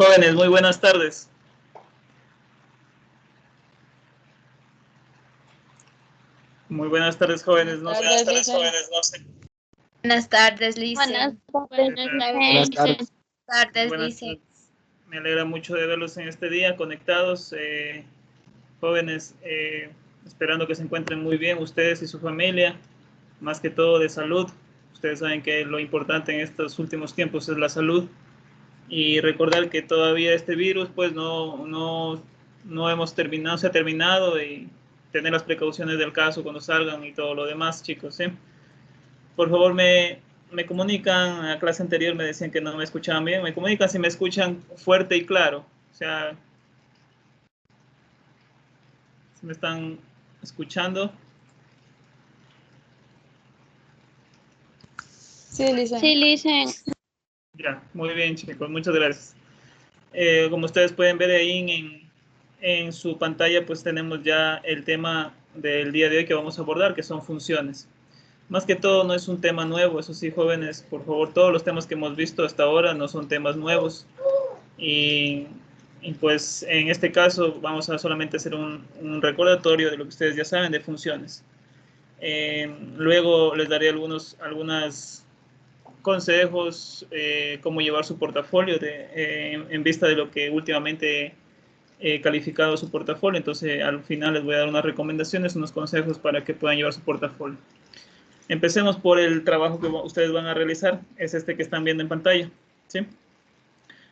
Jóvenes, muy buenas tardes. Muy buenas tardes, jóvenes. Buenas tardes, jóvenes. Buenas tardes, Lice. Buenas tardes, Lice. Me alegra mucho de verlos en este día, conectados. Jóvenes, esperando que se encuentren muy bien ustedes y su familia, más que todo de salud. Ustedes saben que lo importante en estos últimos tiempos es la salud. Y recordar que todavía este virus, pues no se ha terminado, y tener las precauciones del caso cuando salgan y todo lo demás, chicos, ¿sí? Por favor, me comunican. A la clase anterior me decían que no me escuchaban bien. Me comunican si me escuchan fuerte y claro. O sea, si me están escuchando. Sí, Lice. Sí, Lice. Ya, muy bien, chicos, muchas gracias. Como ustedes pueden ver ahí en su pantalla, pues tenemos ya el tema del día de hoy que vamos a abordar, que son funciones. Más que todo no es un tema nuevo, eso sí, jóvenes, por favor, todos los temas que hemos visto hasta ahora no son temas nuevos. Y pues en este caso vamos a solamente hacer un recordatorio de lo que ustedes ya saben de funciones. Luego les daré algunos consejos, cómo llevar su portafolio en vista de lo que últimamente he calificado su portafolio. Entonces al final les voy a dar unas recomendaciones, unos consejos para que puedan llevar su portafolio. Empecemos por el trabajo que ustedes van a realizar. Es este que están viendo en pantalla, ¿sí?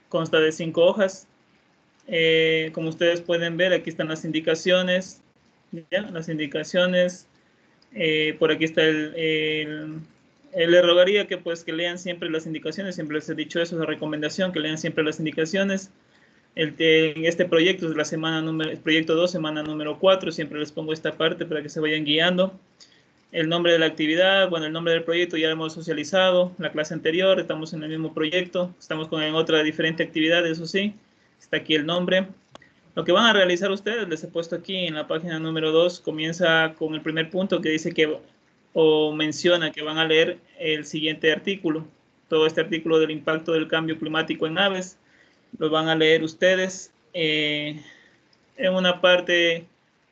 Consta de 5 hojas. Como ustedes pueden ver, aquí están las indicaciones, ¿ya? Las indicaciones. Por aquí está les rogaría que pues que lean siempre las indicaciones. Siempre les he dicho eso, es la recomendación, que lean siempre las indicaciones. En este proyecto es proyecto 2, semana número 4. Siempre les pongo esta parte para que se vayan guiando. El nombre de la actividad, bueno, el nombre del proyecto ya lo hemos socializado la clase anterior. Estamos en el mismo proyecto, estamos con otra diferente actividad, eso sí. Está aquí el nombre. Lo que van a realizar ustedes, les he puesto aquí en la página número 2, comienza con el primer punto que dice o menciona que van a leer el siguiente artículo. Todo este artículo del impacto del cambio climático en aves, lo van a leer ustedes. En una parte,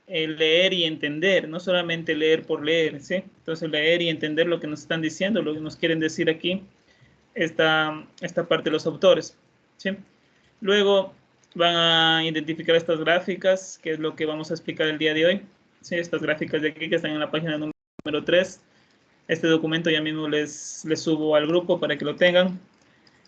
leer y entender, no solamente leer por leer, ¿sí? Entonces leer y entender lo que nos están diciendo, lo que nos quieren decir aquí, esta parte de los autores, ¿sí? Luego van a identificar estas gráficas, que es lo que vamos a explicar el día de hoy, ¿sí? Estas gráficas de aquí que están en la página número 3. Este documento ya mismo les subo al grupo para que lo tengan.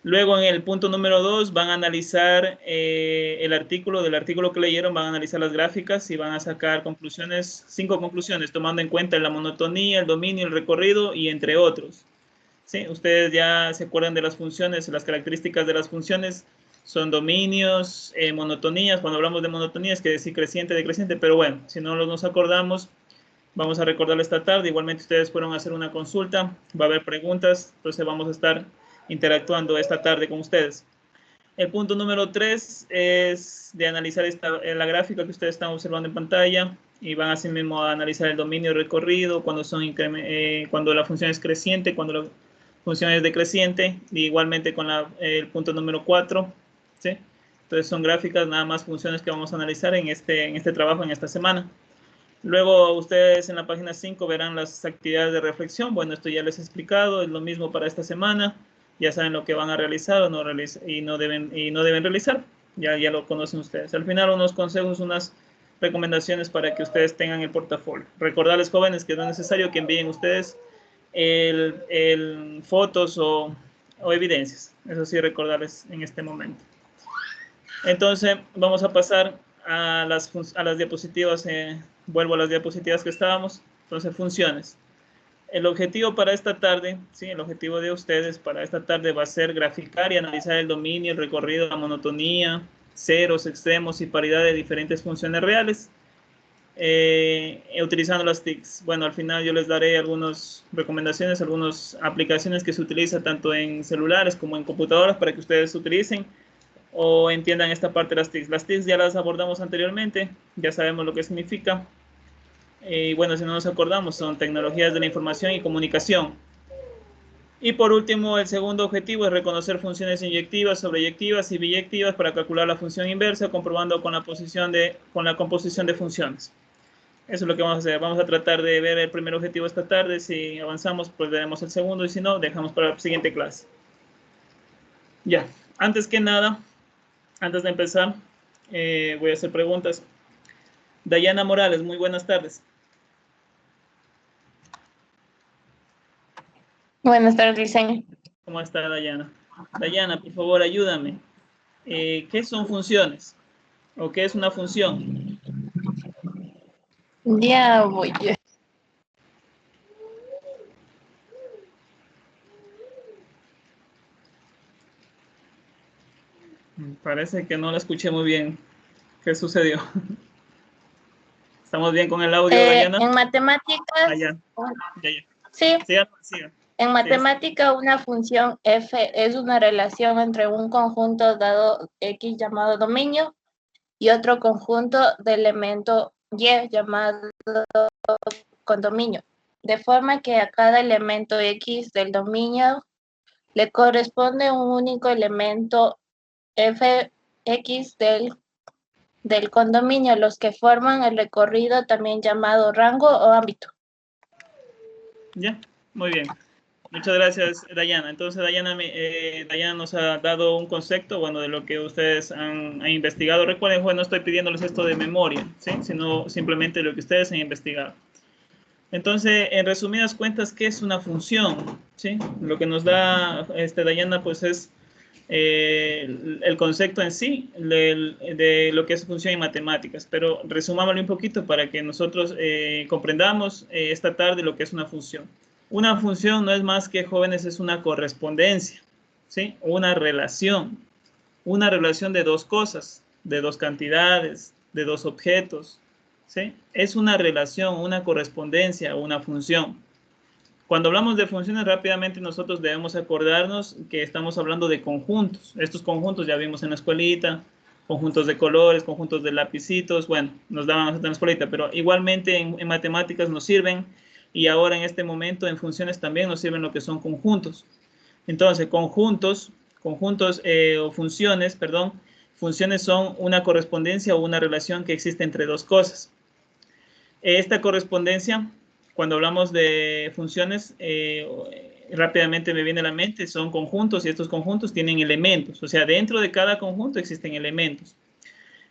Luego en el punto número 2 van a analizar del artículo que leyeron, van a analizar las gráficas y van a sacar conclusiones, 5 conclusiones, tomando en cuenta la monotonía, el dominio, el recorrido y entre otros. ¿Sí? Ustedes ya se acuerdan de las funciones, las características de las funciones son dominios, monotonías. Cuando hablamos de monotonías, que decir creciente, decreciente, pero bueno, si no nos acordamos, vamos a recordarlo esta tarde. Igualmente ustedes fueron a hacer una consulta, va a haber preguntas, entonces vamos a estar interactuando esta tarde con ustedes. El punto número 3 es de analizar la gráfica que ustedes están observando en pantalla, y van así mismo a analizar el dominio recorrido, cuando la función es creciente, cuando la función es decreciente, y igualmente con el punto número 4, ¿sí? Entonces son gráficas, nada más funciones que vamos a analizar en este trabajo, en esta semana. Luego ustedes en la página 5 verán las actividades de reflexión. Bueno, esto ya les he explicado, es lo mismo para esta semana. Ya saben lo que van a realizar o no y no deben realizar. Ya lo conocen ustedes. Al final, unos consejos, unas recomendaciones para que ustedes tengan el portafolio. Recordarles, jóvenes, que no es necesario que envíen ustedes fotos o evidencias. Eso sí, recordarles en este momento. Entonces, vamos a pasar a las diapositivas. Vuelvo a las diapositivas que estábamos. Entonces, funciones. El objetivo para esta tarde, ¿sí? El objetivo de ustedes para esta tarde va a ser graficar y analizar el dominio, el recorrido, la monotonía, ceros, extremos y paridad de diferentes funciones reales, utilizando las TICs. Bueno, al final yo les daré algunas recomendaciones, algunas aplicaciones que se utilizan tanto en celulares como en computadoras para que ustedes utilicen o entiendan esta parte de las TICs. Las TICs ya las abordamos anteriormente, ya sabemos lo que significa. Y bueno, si no nos acordamos, son tecnologías de la información y comunicación. Y por último, el segundo objetivo es reconocer funciones inyectivas, sobreyectivas y biyectivas para calcular la función inversa, comprobando con la composición de funciones. Eso es lo que vamos a hacer. Vamos a tratar de ver el primer objetivo esta tarde. Si avanzamos, pues veremos el segundo, y si no, dejamos para la siguiente clase. Ya, antes que nada, antes de empezar, voy a hacer preguntas. Dayana Morales, muy buenas tardes. Buenas tardes, licenciado. ¿Cómo está Dayana? Dayana, por favor, ayúdame. ¿Qué son funciones? ¿O qué es una función? Ya voy. Parece que no la escuché muy bien. ¿Qué sucedió? ¿Estamos bien con el audio, Dayana? En matemáticas, Ya. sí, Sigan. en matemática una función f es una relación entre un conjunto dado X llamado dominio y otro conjunto de elemento Y llamado condominio, de forma que a cada elemento X del dominio le corresponde un único elemento fx del condominio, los que forman el recorrido también llamado rango o ámbito. Ya, muy bien. Muchas gracias, Dayana. Entonces, Dayana nos ha dado un concepto, bueno, de lo que ustedes han investigado. Recuerden, no estoy pidiéndoles esto de memoria, ¿sí? Sino simplemente lo que ustedes han investigado. Entonces, en resumidas cuentas, ¿qué es una función? ¿Sí? Lo que nos da Dayana, pues es el concepto en sí de lo que es función en matemáticas, pero resumámoslo un poquito para que nosotros comprendamos esta tarde lo que es una función. Una función no es más que, jóvenes, es una correspondencia, ¿sí? Una relación de dos cosas, de dos cantidades, de dos objetos, ¿sí? Es una relación, una correspondencia, una función. Cuando hablamos de funciones, rápidamente nosotros debemos acordarnos que estamos hablando de conjuntos. Estos conjuntos ya vimos en la escuelita, conjuntos de colores, conjuntos de lapicitos, bueno, nos daban en la escuelita, pero igualmente en matemáticas nos sirven, y ahora en este momento en funciones también nos sirven lo que son conjuntos. Entonces, conjuntos o funciones, perdón, funciones son una correspondencia o una relación que existe entre dos cosas. Esta correspondencia, cuando hablamos de funciones, rápidamente me viene a la mente, son conjuntos, y estos conjuntos tienen elementos, o sea, dentro de cada conjunto existen elementos.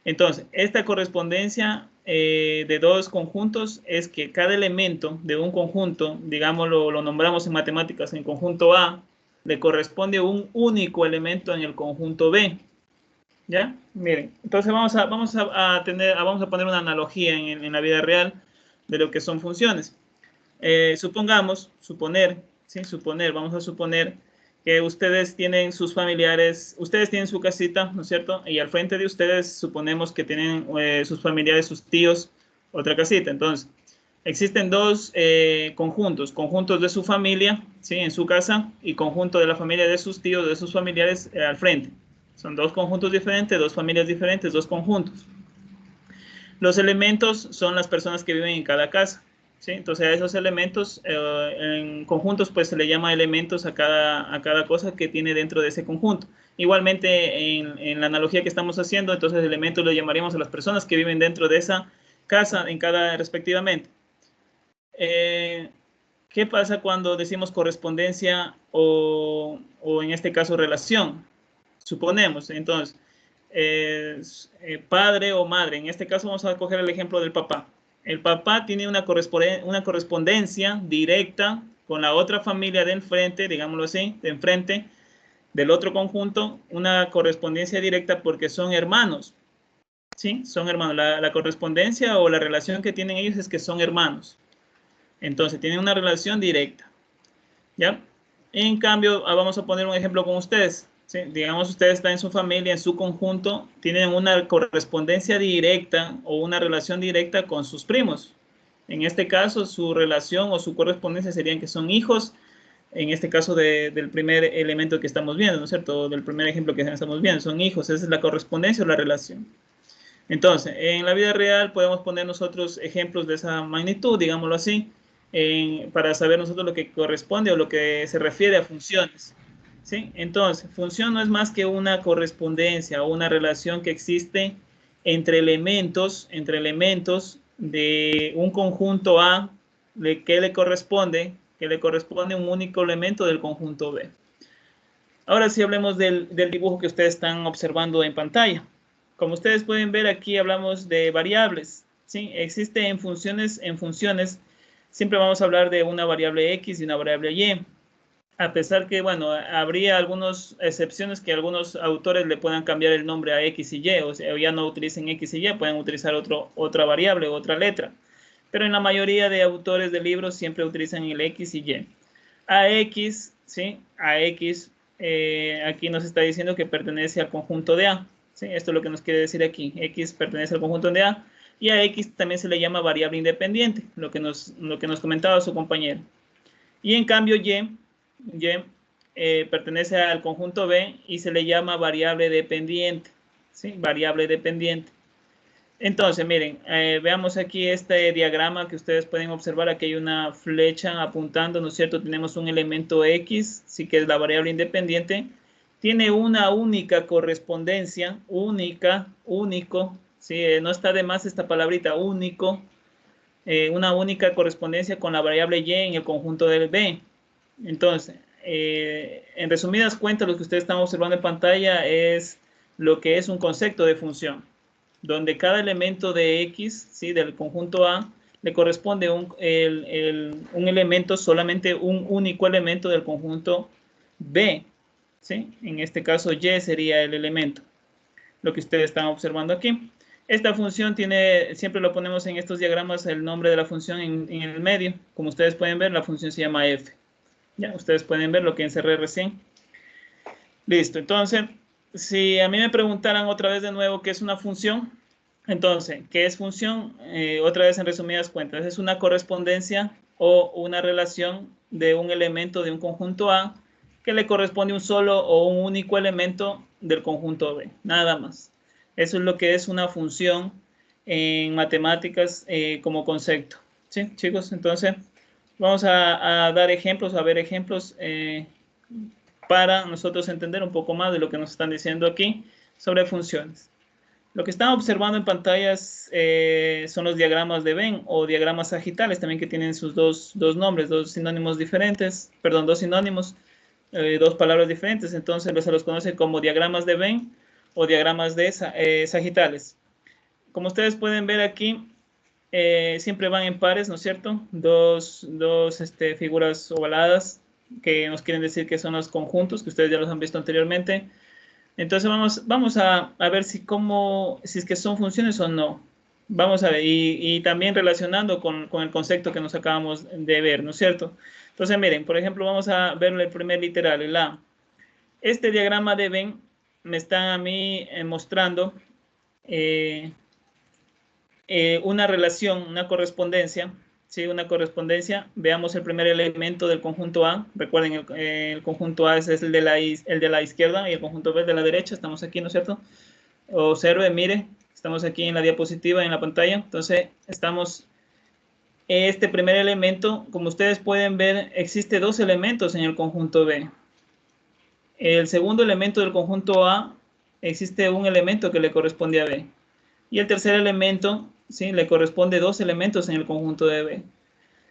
Entonces, esta correspondencia de dos conjuntos es que cada elemento de un conjunto, digamos, lo nombramos en matemáticas en conjunto A, le corresponde un único elemento en el conjunto B. ¿Ya? Miren, entonces vamos a poner una analogía en la vida real de lo que son funciones. Vamos a suponer que ustedes tienen sus familiares, ustedes tienen su casita, ¿no es cierto? Y al frente de ustedes suponemos que tienen sus familiares, sus tíos, otra casita. Entonces, existen dos conjuntos de su familia, ¿sí? En su casa, y conjunto de la familia de sus tíos, de sus familiares al frente. Son dos conjuntos diferentes, dos familias diferentes, dos conjuntos. Los elementos son las personas que viven en cada casa, ¿sí? Entonces a esos elementos en conjuntos pues se le llama elementos a cada cosa que tiene dentro de ese conjunto. Igualmente en la analogía que estamos haciendo, entonces elementos lo llamaríamos a las personas que viven dentro de esa casa en cada respectivamente. ¿Qué pasa cuando decimos correspondencia o en este caso relación? Suponemos, entonces, padre o madre. En este caso vamos a coger el ejemplo del papá. El papá tiene una correspondencia directa con la otra familia de enfrente, digámoslo así, de enfrente, del otro conjunto, una correspondencia directa porque son hermanos. ¿Sí? Son hermanos. La correspondencia o la relación que tienen ellos es que son hermanos. Entonces, tienen una relación directa. ¿Ya? En cambio, vamos a poner un ejemplo con ustedes. ¿Sí? Digamos, ustedes están en su familia, en su conjunto, tienen una correspondencia directa o una relación directa con sus primos. En este caso, su relación o su correspondencia serían que son hijos, en este caso del primer elemento que estamos viendo, ¿no es cierto? Del primer ejemplo que estamos viendo, son hijos. Esa es la correspondencia o la relación. Entonces, en la vida real podemos poner nosotros ejemplos de esa magnitud, digámoslo así. para saber nosotros lo que corresponde o lo que se refiere a funciones. ¿Sí? Entonces, función no es más que una correspondencia o una relación que existe entre elementos de un conjunto A que le corresponde un único elemento del conjunto B. Ahora sí hablemos del dibujo que ustedes están observando en pantalla. Como ustedes pueden ver aquí hablamos de variables. ¿Sí? Existe en funciones, siempre vamos a hablar de una variable X y una variable Y. A pesar que, bueno, habría algunas excepciones que algunos autores le puedan cambiar el nombre a X y Y, o sea, ya no utilicen X y Y, pueden utilizar otra variable, otra letra. Pero en la mayoría de autores de libros siempre utilizan el X y Y. AX, ¿sí? AX, aquí nos está diciendo que pertenece al conjunto de A. ¿Sí? Esto es lo que nos quiere decir aquí. X pertenece al conjunto de A. Y a X también se le llama variable independiente, lo que nos comentaba su compañero. Y en cambio Y pertenece al conjunto B y se le llama variable dependiente. ¿Sí? Variable dependiente. Entonces, miren, veamos aquí este diagrama que ustedes pueden observar. Aquí hay una flecha apuntando, ¿no es cierto? Tenemos un elemento X, sí que es la variable independiente. Tiene una única correspondencia, único, ¿sí? No está de más esta palabrita, único. Una única correspondencia con la variable Y en el conjunto del B. Entonces, en resumidas cuentas, lo que ustedes están observando en pantalla es lo que es un concepto de función, donde cada elemento de X, ¿sí? Del conjunto A, le corresponde un elemento, solamente un único elemento del conjunto B, ¿sí? En este caso, Y sería el elemento, lo que ustedes están observando aquí. Esta función tiene, siempre lo ponemos en estos diagramas, el nombre de la función en el medio. Como ustedes pueden ver, la función se llama f. Ya, ustedes pueden ver lo que encerré recién. Listo, entonces, si a mí me preguntaran otra vez de nuevo qué es una función, entonces, ¿qué es función? Otra vez en resumidas cuentas, es una correspondencia o una relación de un elemento de un conjunto A que le corresponde un solo o un único elemento del conjunto B, nada más. Eso es lo que es una función en matemáticas como concepto. ¿Sí, chicos? Entonces, vamos a dar ejemplos, a ver ejemplos para nosotros entender un poco más de lo que nos están diciendo aquí sobre funciones. Lo que están observando en pantallas son los diagramas de Venn o diagramas sagitales, también que tienen sus dos nombres, dos sinónimos diferentes, perdón, dos sinónimos, dos palabras diferentes. Entonces se los conoce como diagramas de Venn o diagramas de sagitales. Como ustedes pueden ver aquí, siempre van en pares, ¿no es cierto? Dos figuras ovaladas que nos quieren decir que son los conjuntos, que ustedes ya los han visto anteriormente. Entonces vamos a ver si es que son funciones o no. Vamos a ver, y también relacionando con el concepto que nos acabamos de ver, ¿no es cierto? Entonces miren, por ejemplo, vamos a ver el primer literal, el A. Este diagrama de Venn me está a mí mostrando una relación, una correspondencia, ¿sí? Una correspondencia. Veamos el primer elemento del conjunto A. Recuerden, el conjunto A es el de la izquierda y el conjunto B es de la derecha. Estamos aquí, ¿no es cierto? Observe, mire, estamos aquí en la diapositiva, en la pantalla. Entonces, este primer elemento, como ustedes pueden ver, existe dos elementos en el conjunto B. El segundo elemento del conjunto A, existe un elemento que le corresponde a B. Y el tercer elemento, ¿sí? Le corresponde dos elementos en el conjunto de B.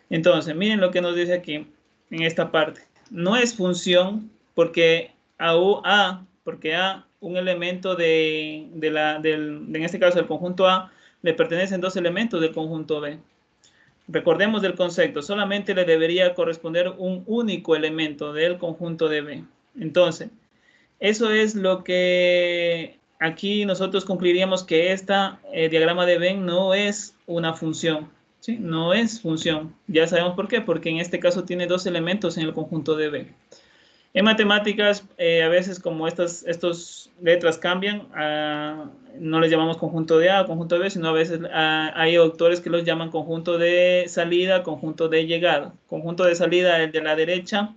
Entonces, miren lo que nos dice aquí, en esta parte. No es función porque un elemento en este caso del conjunto A, le pertenecen dos elementos del conjunto B. Recordemos del concepto, solamente le debería corresponder un único elemento del conjunto de B. Entonces, eso es lo que aquí nosotros concluiríamos que diagrama de Venn no es una función, ¿sí? No es función. Ya sabemos por qué, porque en este caso tiene dos elementos en el conjunto de B. En matemáticas, a veces como estas letras cambian, no les llamamos conjunto de A o conjunto de B, sino a veces hay autores que los llaman conjunto de salida, conjunto de llegada. Conjunto de salida, el de la derecha,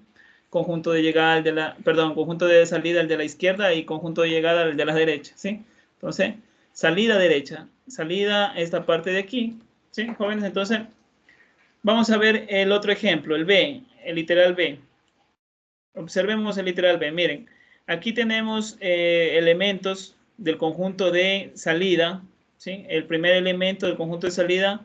conjunto de llegada, conjunto de salida, el de la izquierda, y conjunto de llegada, el de la derecha, ¿sí? Entonces, salida derecha, salida esta parte de aquí, ¿sí, jóvenes? Entonces, Vamos a ver el otro ejemplo, el B, el literal B. Observemos el literal B. Miren, aquí tenemos elementos del conjunto de salida, ¿sí? El primer elemento del conjunto de salida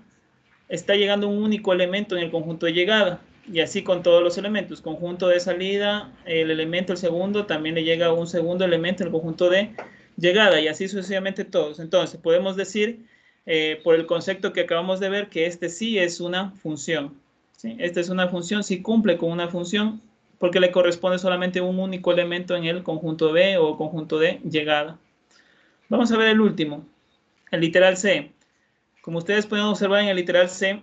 está llegando un único elemento en el conjunto de llegada. Y así con todos los elementos. Conjunto de salida, el elemento, el segundo, también le llega un segundo elemento en el conjunto de llegada. Y así sucesivamente todos. Entonces, podemos decir, por el concepto que acabamos de ver, que este sí es una función. ¿Sí? Esta es una función, sí cumple con una función, porque le corresponde solamente un único elemento en el conjunto B o conjunto de llegada. Vamos a ver el último, el literal C. Como ustedes pueden observar en el literal C,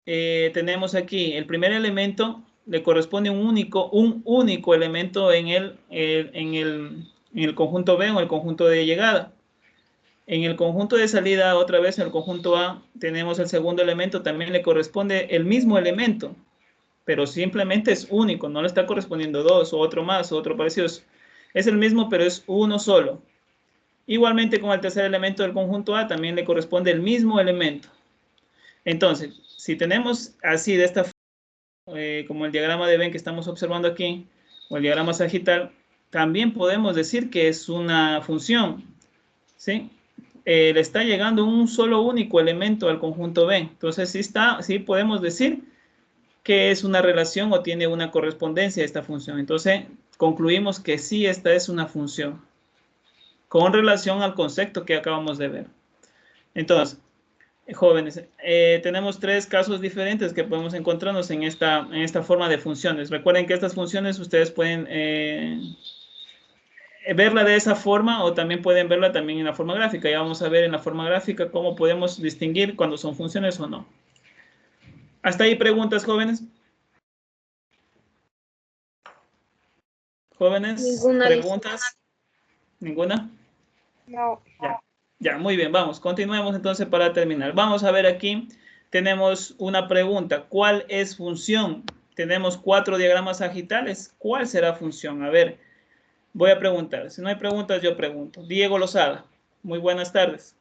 tenemos aquí el primer elemento, le corresponde un único elemento en el conjunto B o en el conjunto de llegada. En el conjunto de salida, otra vez en el conjunto A, tenemos el segundo elemento, también le corresponde el mismo elemento, pero simplemente es único, no le está correspondiendo dos, o otro más, o otro parecido. Es el mismo, pero es uno solo. Igualmente con el tercer elemento del conjunto A, también le corresponde el mismo elemento. Entonces, si tenemos así de esta forma, como el diagrama de Venn que estamos observando aquí, o el diagrama sagital, también podemos decir que es una función, ¿sí? Le está llegando un solo único elemento al conjunto B. Entonces, sí podemos decir que es una relación o tiene una correspondencia a esta función. Entonces, concluimos que sí, esta es una función con relación al concepto que acabamos de ver. Entonces, jóvenes, tenemos tres casos diferentes que podemos encontrarnos en esta forma de funciones. Recuerden que estas funciones ustedes pueden verla de esa forma o también pueden verla también en la forma gráfica. Ya vamos a ver en la forma gráfica cómo podemos distinguir cuando son funciones o no. ¿Hasta ahí preguntas, jóvenes? ¿Jóvenes? Ninguna. ¿Preguntas? ¿Ninguna? No. Ya, muy bien, vamos, continuemos entonces para terminar. Vamos a ver aquí, tenemos una pregunta. ¿Cuál es función? Tenemos 4 diagramas sagitales. ¿Cuál será función? A ver, voy a preguntar. Si no hay preguntas, yo pregunto. Diego Lozada, muy buenas tardes.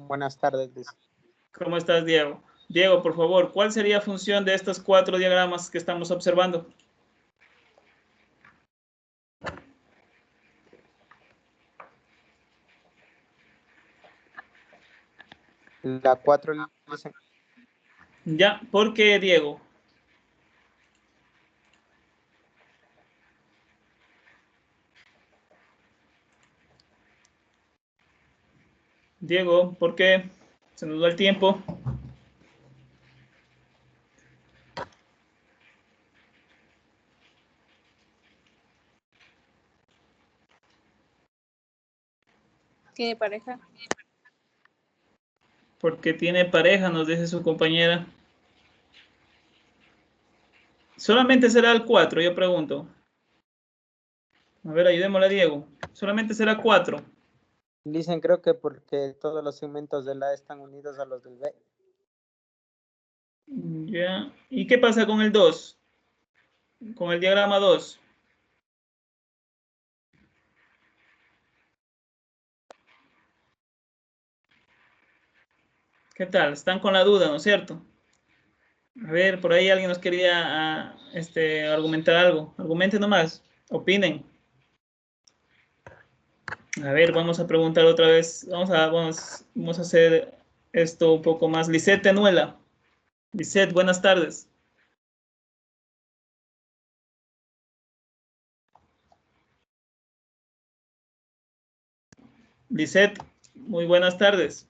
Buenas tardes, Luis. ¿Cómo estás, Diego? Diego, por favor, ¿cuál sería función de estos 4 diagramas que estamos observando? La 4, Ya, ¿por qué, Diego? Diego, ¿por qué? Se nos va el tiempo. ¿Tiene pareja? Porque tiene pareja, nos dice su compañera. Solamente será el 4, yo pregunto. A ver, ayudémosle a Diego. Solamente será 4. dicen creo que porque todos los segmentos del A están unidos a los del B. Ya. ¿Y qué pasa con el 2? Con el diagrama 2. ¿Qué tal? Están con la duda, ¿no es cierto? A ver, por ahí alguien nos quería argumentar algo. Argumente nomás. Opinen. A ver, vamos a preguntar otra vez. Vamos a hacer esto un poco más. Lisette Tenuela. Lisette, buenas tardes. Lisette, muy buenas tardes.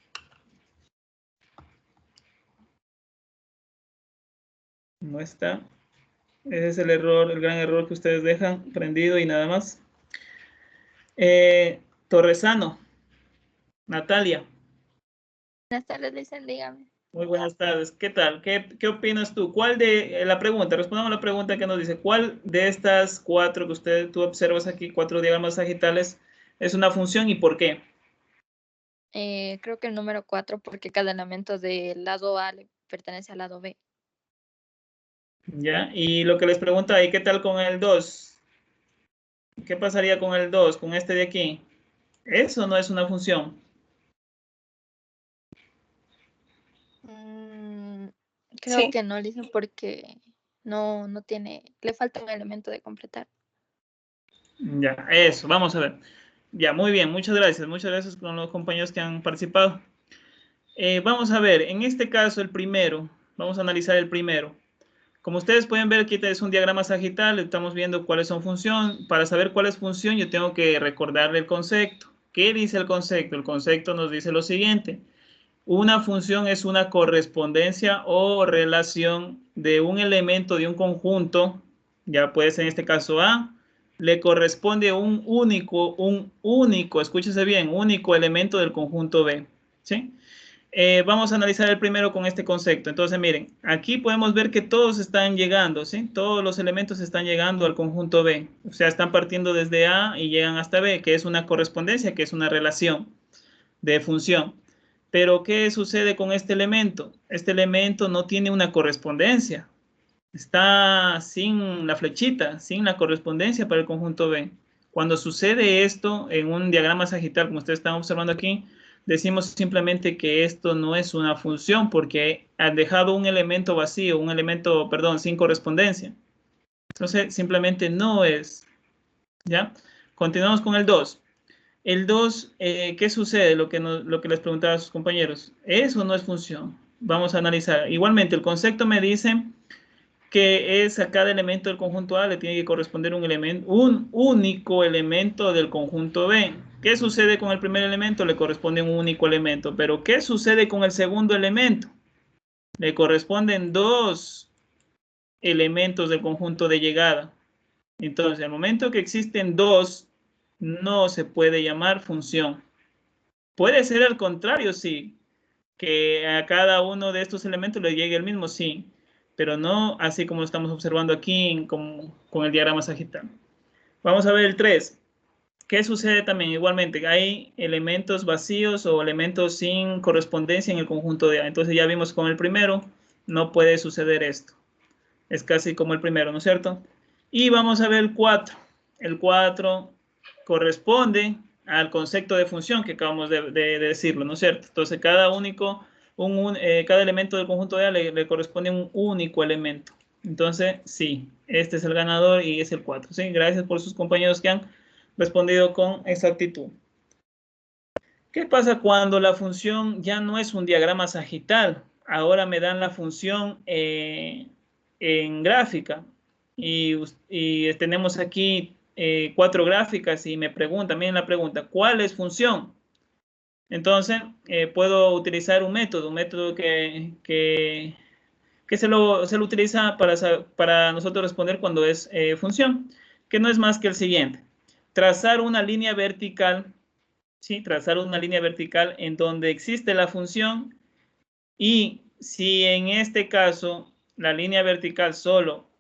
No está. Ese es el error, el gran error que ustedes dejan prendido y nada más. Torresano. Natalia. Buenas tardes, dicen, dígame. Muy buenas tardes. ¿Qué tal? ¿Qué opinas tú? ¿Cuál de la pregunta? Respondamos la pregunta que nos dice. ¿Cuál de estas 4 que tú observas aquí, 4 diagramas sagitales, es una función y por qué? Creo que el número 4, porque cada elemento del lado A le pertenece al lado B. ¿Ya? Y lo que les pregunta ahí, ¿qué tal con el 2? ¿Qué pasaría con el 2, con este de aquí? Eso no es una función. Creo Sí. que no, Lisa, porque no tiene, le falta un elemento de completar. Ya, eso, vamos a ver. Ya, muy bien, muchas gracias con los compañeros que han participado. Vamos a ver, en este caso el primero, vamos a analizar el primero. Como ustedes pueden ver, aquí es un diagrama sagital, estamos viendo cuáles son función. Para saber cuál es función, yo tengo que recordarle el concepto. ¿Qué dice el concepto? El concepto nos dice lo siguiente. Una función es una correspondencia o relación de un elemento de un conjunto, ya puede ser en este caso A, le corresponde un único, escúchese bien, único elemento del conjunto B, ¿sí? Vamos a analizar el primero con este concepto. Entonces, miren, aquí podemos ver que todos están llegando, ¿sí? Todos los elementos están llegando al conjunto B. O sea, están partiendo desde A y llegan hasta B, que es una correspondencia, que es una relación de función. Pero, ¿qué sucede con este elemento? Este elemento no tiene una correspondencia. Está sin la flechita, sin la correspondencia para el conjunto B. Cuando sucede esto en un diagrama sagital, como ustedes están observando aquí, decimos simplemente que esto no es una función porque ha dejado un elemento vacío, un elemento, perdón, sin correspondencia. Entonces, simplemente no es. ¿Ya? Continuamos con el 2. El 2, ¿qué sucede? Lo que les preguntaba a sus compañeros. ¿Eso no es función? Vamos a analizar. Igualmente, el concepto me dice que es a cada elemento del conjunto A le tiene que corresponder un único elemento del conjunto B. ¿Qué sucede con el primer elemento? Le corresponde un único elemento. Pero ¿qué sucede con el segundo elemento? Le corresponden dos elementos del conjunto de llegada. Entonces, al momento que existen dos, no se puede llamar función. Puede ser al contrario, sí, que a cada uno de estos elementos le llegue el mismo, sí, pero no así como estamos observando aquí con el diagrama sagital. Vamos a ver el 3. ¿Qué sucede también? Igualmente, hay elementos vacíos o elementos sin correspondencia en el conjunto de A. Entonces ya vimos con el primero, no puede suceder esto. Es casi como el primero, ¿no es cierto? Y vamos a ver el 4. El 4 corresponde al concepto de función que acabamos de decirlo, ¿no es cierto? Entonces, cada elemento del conjunto de A le corresponde un único elemento. Entonces, sí, este es el ganador y es el 4. ¿Sí? Gracias por sus compañeros que han respondido con exactitud. ¿Qué pasa cuando la función ya no es un diagrama sagital? Ahora me dan la función en gráfica y tenemos aquí 4 gráficas y me pregunta, miren la pregunta, ¿cuál es función? Entonces, puedo utilizar un método que se lo utiliza para nosotros responder cuando es función, que no es más que el siguiente. Trazar una línea vertical, ¿sí? Trazar una línea vertical en donde existe la función y si en este caso la línea vertical solo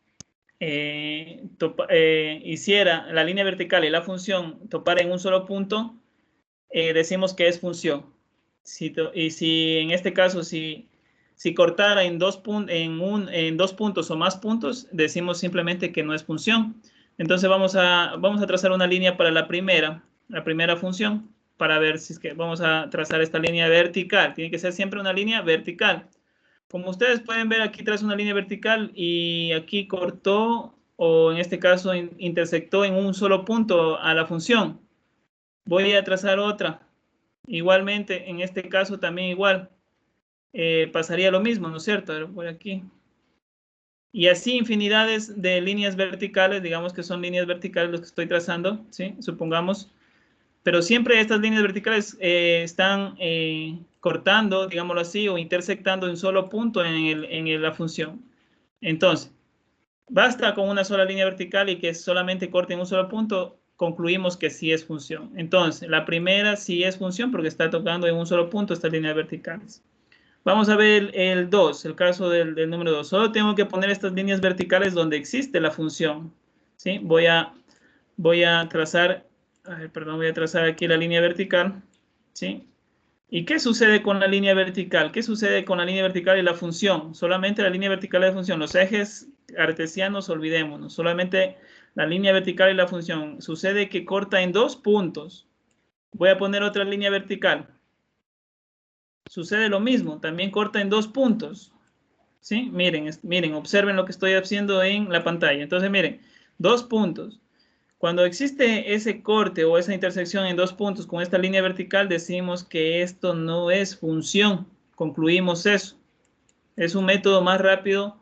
hiciera la línea vertical y la función topar en un solo punto, decimos que es función. Y si en este caso, si cortara en dos puntos o más puntos, decimos simplemente que no es función. Entonces vamos a trazar una línea para la primera función, para ver si es que vamos a trazar esta línea vertical. Tiene que ser siempre una línea vertical. Como ustedes pueden ver, aquí trazo una línea vertical y aquí cortó, o en este caso intersectó en un solo punto a la función. Voy a trazar otra. Igualmente, en este caso también igual. Pasaría lo mismo, ¿no es cierto? Por aquí. Y así infinidades de líneas verticales, digamos que son líneas verticales los que estoy trazando, ¿sí? Supongamos. Pero siempre estas líneas verticales están cortando, digámoslo así, o intersectando en solo punto en la función. Entonces, basta con una sola línea vertical y que solamente corte en un solo punto, concluimos que sí es función. Entonces, la primera sí es función porque está tocando en un solo punto estas líneas verticales. Vamos a ver el 2, el caso del número 2. Solo tengo que poner estas líneas verticales donde existe la función. ¿Sí? Voy a trazar, voy a trazar aquí la línea vertical. ¿Sí? ¿Y qué sucede con la línea vertical? ¿Qué sucede con la línea vertical y la función? Solamente la línea vertical y la función. Los ejes cartesianos, olvidémonos. Solamente la línea vertical y la función. Sucede que corta en 2 puntos. Voy a poner otra línea vertical. Sucede lo mismo. También corta en 2 puntos. ¿Sí? Miren, observen lo que estoy haciendo en la pantalla. Entonces, miren, 2 puntos. Cuando existe ese corte o esa intersección en 2 puntos con esta línea vertical, decimos que esto no es función. Concluimos eso. Es un método más rápido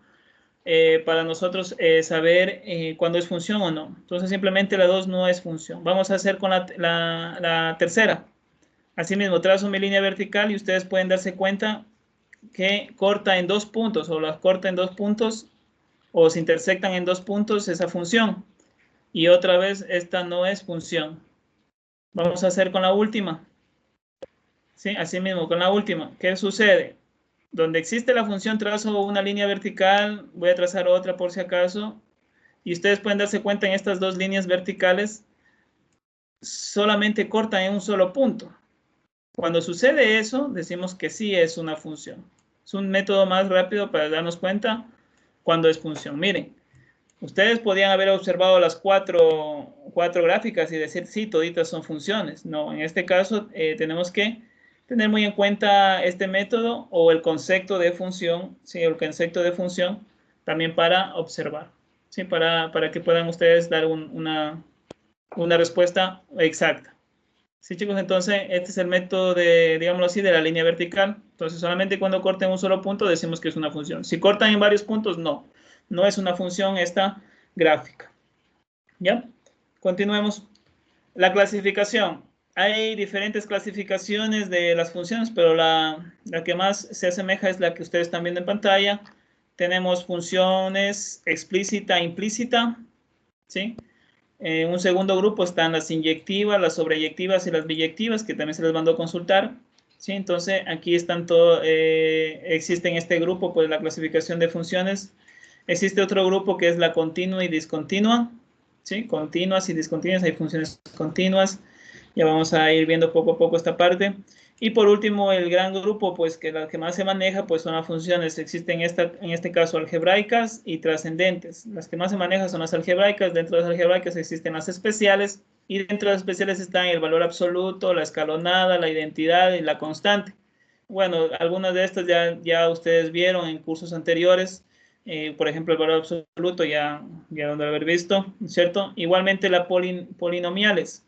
para nosotros saber cuándo es función o no. Entonces, simplemente la 2 no es función. Vamos a hacer con la tercera. Asimismo, trazo mi línea vertical y ustedes pueden darse cuenta que corta en 2 puntos o las corta en 2 puntos o se intersectan en 2 puntos esa función. Y otra vez, esta no es función. Vamos a hacer con la última. ¿Sí? Así mismo, con la última. ¿Qué sucede? Donde existe la función, trazo una línea vertical, voy a trazar otra por si acaso, y ustedes pueden darse cuenta en estas 2 líneas verticales, solamente cortan en un solo punto. Cuando sucede eso, decimos que sí es una función. Es un método más rápido para darnos cuenta cuando es función. Miren, ustedes podían haber observado las cuatro gráficas y decir, sí, toditas son funciones. No, en este caso tenemos que tener muy en cuenta este método o el concepto de función, sí, el concepto de función también para observar, sí, para que puedan ustedes dar una respuesta exacta. Sí, chicos, entonces este es el método de, digámoslo así, de la línea vertical. Entonces, solamente cuando corten un solo punto decimos que es una función. Si cortan en varios puntos, no es una función esta gráfica. ¿Ya? Continuemos. La clasificación. Hay diferentes clasificaciones de las funciones, pero la que más se asemeja es la que ustedes están viendo en pantalla. Tenemos funciones explícita e implícita, ¿sí? En un segundo grupo están las inyectivas, las sobreyectivas y las biyectivas, que también se les mandó a consultar. ¿Sí? Entonces, aquí están todo, existe en este grupo, pues, la clasificación de funciones. Existe otro grupo que es la continua y discontinua. ¿Sí? Continuas y discontinuas, hay funciones continuas. Ya vamos a ir viendo poco a poco esta parte. Y por último, el gran grupo, pues que la que más se maneja, pues son las funciones, existen en este caso algebraicas y trascendentes. Las que más se manejan son las algebraicas, dentro de las algebraicas existen las especiales, y dentro de las especiales están el valor absoluto, la escalonada, la identidad y la constante. Bueno, algunas de estas ya ustedes vieron en cursos anteriores, por ejemplo, el valor absoluto ya lo han de haber visto, ¿cierto? Igualmente las polinomiales.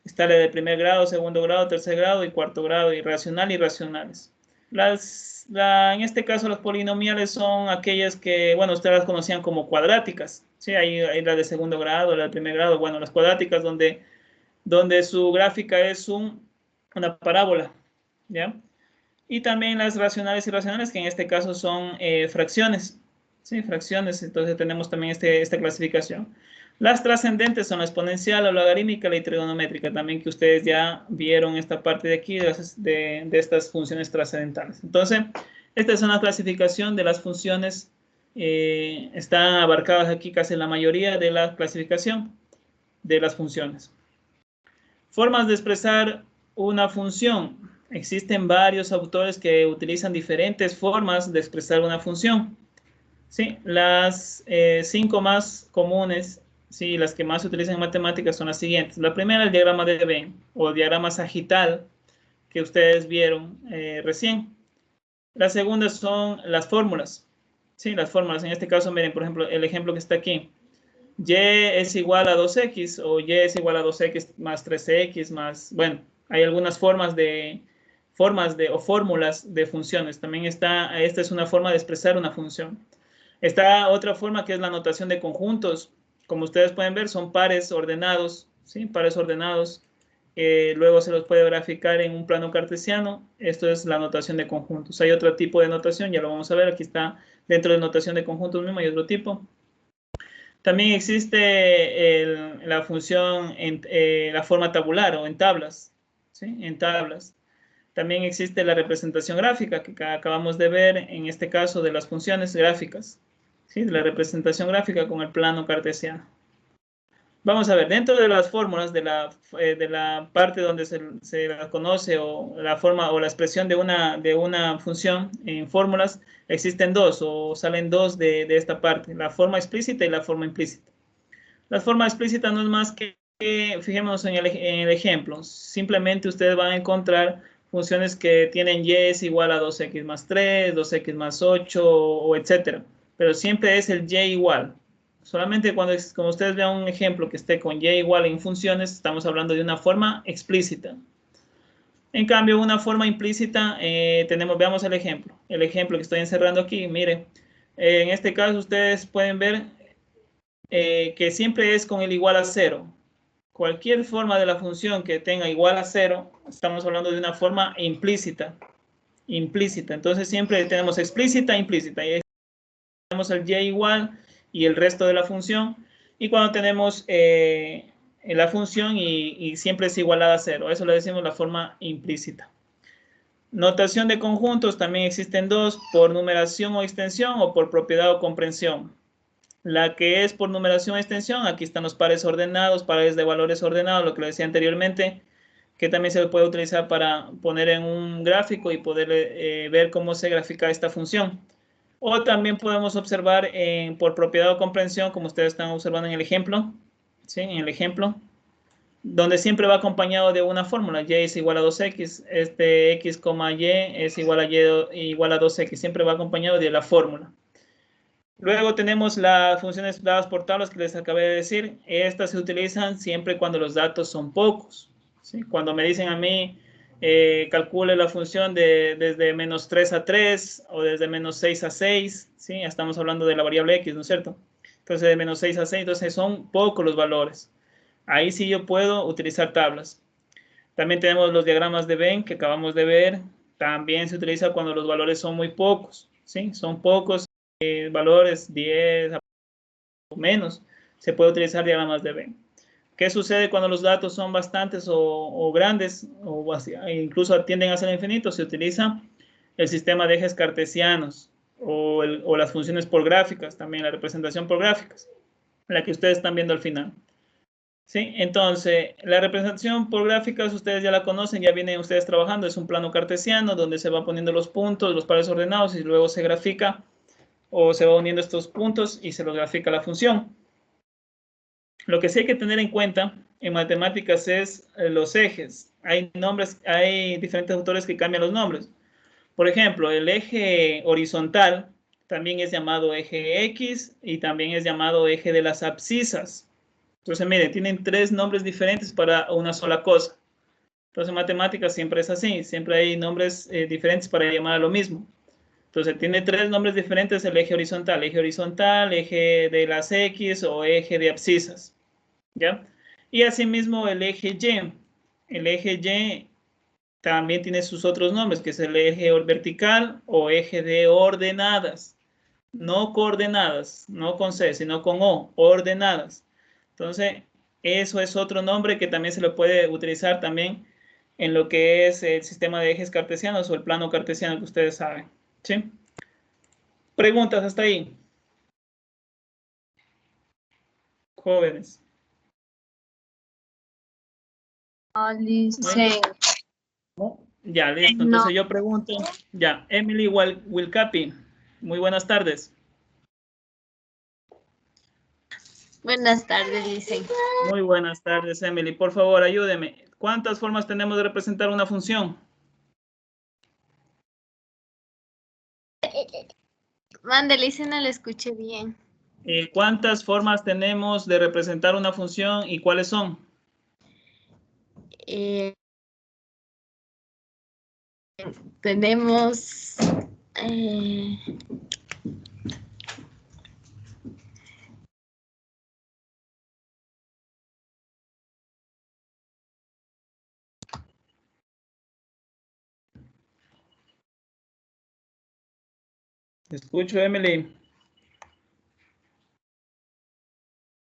Está la de primer grado, segundo grado, tercer grado y cuarto grado, irracional y racionales. En este caso, las polinomiales son aquellas que, bueno, ustedes las conocían como cuadráticas. Sí, hay la de segundo grado, la de primer grado. Bueno, las cuadráticas donde su gráfica es una parábola, ¿ya? Y también las racionales y irracionales, que en este caso son fracciones. Sí, fracciones. Entonces tenemos también esta clasificación. Las trascendentes son la exponencial, la logarítmica, la trigonométrica, también que ustedes ya vieron esta parte de aquí de estas funciones trascendentales. Entonces, esta es una clasificación de las funciones, están abarcadas aquí casi la mayoría de la clasificación de las funciones. Formas de expresar una función. Existen varios autores que utilizan diferentes formas de expresar una función. Sí, las 5 más comunes, sí, las que más se utilizan en matemáticas son las siguientes. La primera, el diagrama de Venn o el diagrama sagital que ustedes vieron recién. La segunda son las fórmulas. Sí, las fórmulas. En este caso, miren, por ejemplo, el ejemplo que está aquí. Y es igual a 2x o y es igual a 2x más 3x más, bueno, hay algunas formas o fórmulas de funciones. También esta es una forma de expresar una función. Está otra forma que es la notación de conjuntos. Como ustedes pueden ver, son pares ordenados, ¿sí? Pares ordenados. Luego se los puede graficar en un plano cartesiano. Esto es la notación de conjuntos. Hay otro tipo de notación, ya lo vamos a ver. Aquí está dentro de notación de conjuntos mismo, hay otro tipo. También existe la función en la forma tabular o en tablas, ¿sí? En tablas. También existe la representación gráfica que acabamos de ver en este caso de las funciones gráficas, ¿sí? La representación gráfica con el plano cartesiano. Vamos a ver, dentro de las fórmulas de la parte donde se la conoce o la forma o la expresión de una función en fórmulas, existen dos o salen dos de esta parte, la forma explícita y la forma implícita. La forma explícita no es más que fijémonos en el ejemplo, simplemente ustedes van a encontrar funciones que tienen y es igual a 2x más 3, 2x más 8, o etcétera. Pero siempre es el y igual. Solamente cuando ustedes vean un ejemplo que esté con y igual en funciones, estamos hablando de una forma explícita. En cambio, una forma implícita, veamos el ejemplo que estoy encerrando aquí. Mire, en este caso ustedes pueden ver que siempre es con el igual a 0. Cualquier forma de la función que tenga igual a 0, estamos hablando de una forma implícita. Entonces siempre tenemos explícita e implícita. Y tenemos el y igual y el resto de la función. Y cuando tenemos la función y siempre es igualada a 0. Eso le decimos la forma implícita. Notación de conjuntos también existen dos, por numeración o extensión o por propiedad o comprensión. La que es por numeración o extensión, aquí están los pares ordenados, pares de valores ordenados, lo que le decía anteriormente, que también se puede utilizar para poner en un gráfico y poder ver cómo se grafica esta función. O también podemos observar por propiedad o comprensión, como ustedes están observando en el ejemplo, ¿sí? En el ejemplo, donde siempre va acompañado de una fórmula, y es igual a 2x, x, y es igual a 2x, siempre va acompañado de la fórmula. Luego tenemos las funciones dadas por tablas que les acabé de decir. Estas se utilizan siempre cuando los datos son pocos, ¿sí? Cuando me dicen a mí, calcule la función desde menos 3 a 3 o desde menos 6 a 6, ¿sí? Estamos hablando de la variable x, ¿no es cierto? Entonces, de menos 6 a 6, entonces son pocos los valores. Ahí sí yo puedo utilizar tablas. También tenemos los diagramas de Venn que acabamos de ver. También se utiliza cuando los valores son muy pocos, ¿sí? Son pocos valores, 10 o menos. Se puede utilizar diagramas de Venn. ¿Qué sucede cuando los datos son bastantes o grandes o incluso tienden a ser infinitos? Se utiliza el sistema de ejes cartesianos o las funciones por gráficas, también la representación por gráficas, la que ustedes están viendo al final. ¿Sí? Entonces, la representación por gráficas, ustedes ya la conocen, ya vienen ustedes trabajando, es un plano cartesiano donde se van poniendo los puntos, los pares ordenados y luego se grafica o se va uniendo estos puntos y se los grafica la función. Lo que sí hay que tener en cuenta en matemáticas es los ejes. Hay diferentes autores que cambian los nombres. Por ejemplo, el eje horizontal también es llamado eje X y también es llamado eje de las abscisas. Entonces, miren, tienen tres nombres diferentes para una sola cosa. Entonces, en matemáticas siempre es así, siempre hay nombres diferentes para llamar a lo mismo. Entonces, tiene tres nombres diferentes el eje horizontal, eje de las X o eje de abscisas, ¿ya? Y asimismo el eje Y. El eje Y también tiene sus otros nombres, que es el eje vertical o eje de ordenadas. No coordenadas, no con C, sino con O, ordenadas. Entonces, eso es otro nombre que también se lo puede utilizar también en lo que es el sistema de ejes cartesianos o el plano cartesiano que ustedes saben, ¿sí? Preguntas hasta ahí. Jóvenes. Ya, listo. Entonces yo pregunto. Ya, Emily Wilcapi. Muy buenas tardes. Buenas tardes, dicen. Muy buenas tardes, Emily. Por favor, ayúdeme. ¿Cuántas formas tenemos de representar una función? Mándale, si no le escuché bien. ¿Cuántas formas tenemos de representar una función y cuáles son? Tenemos... Te escucho, Emily.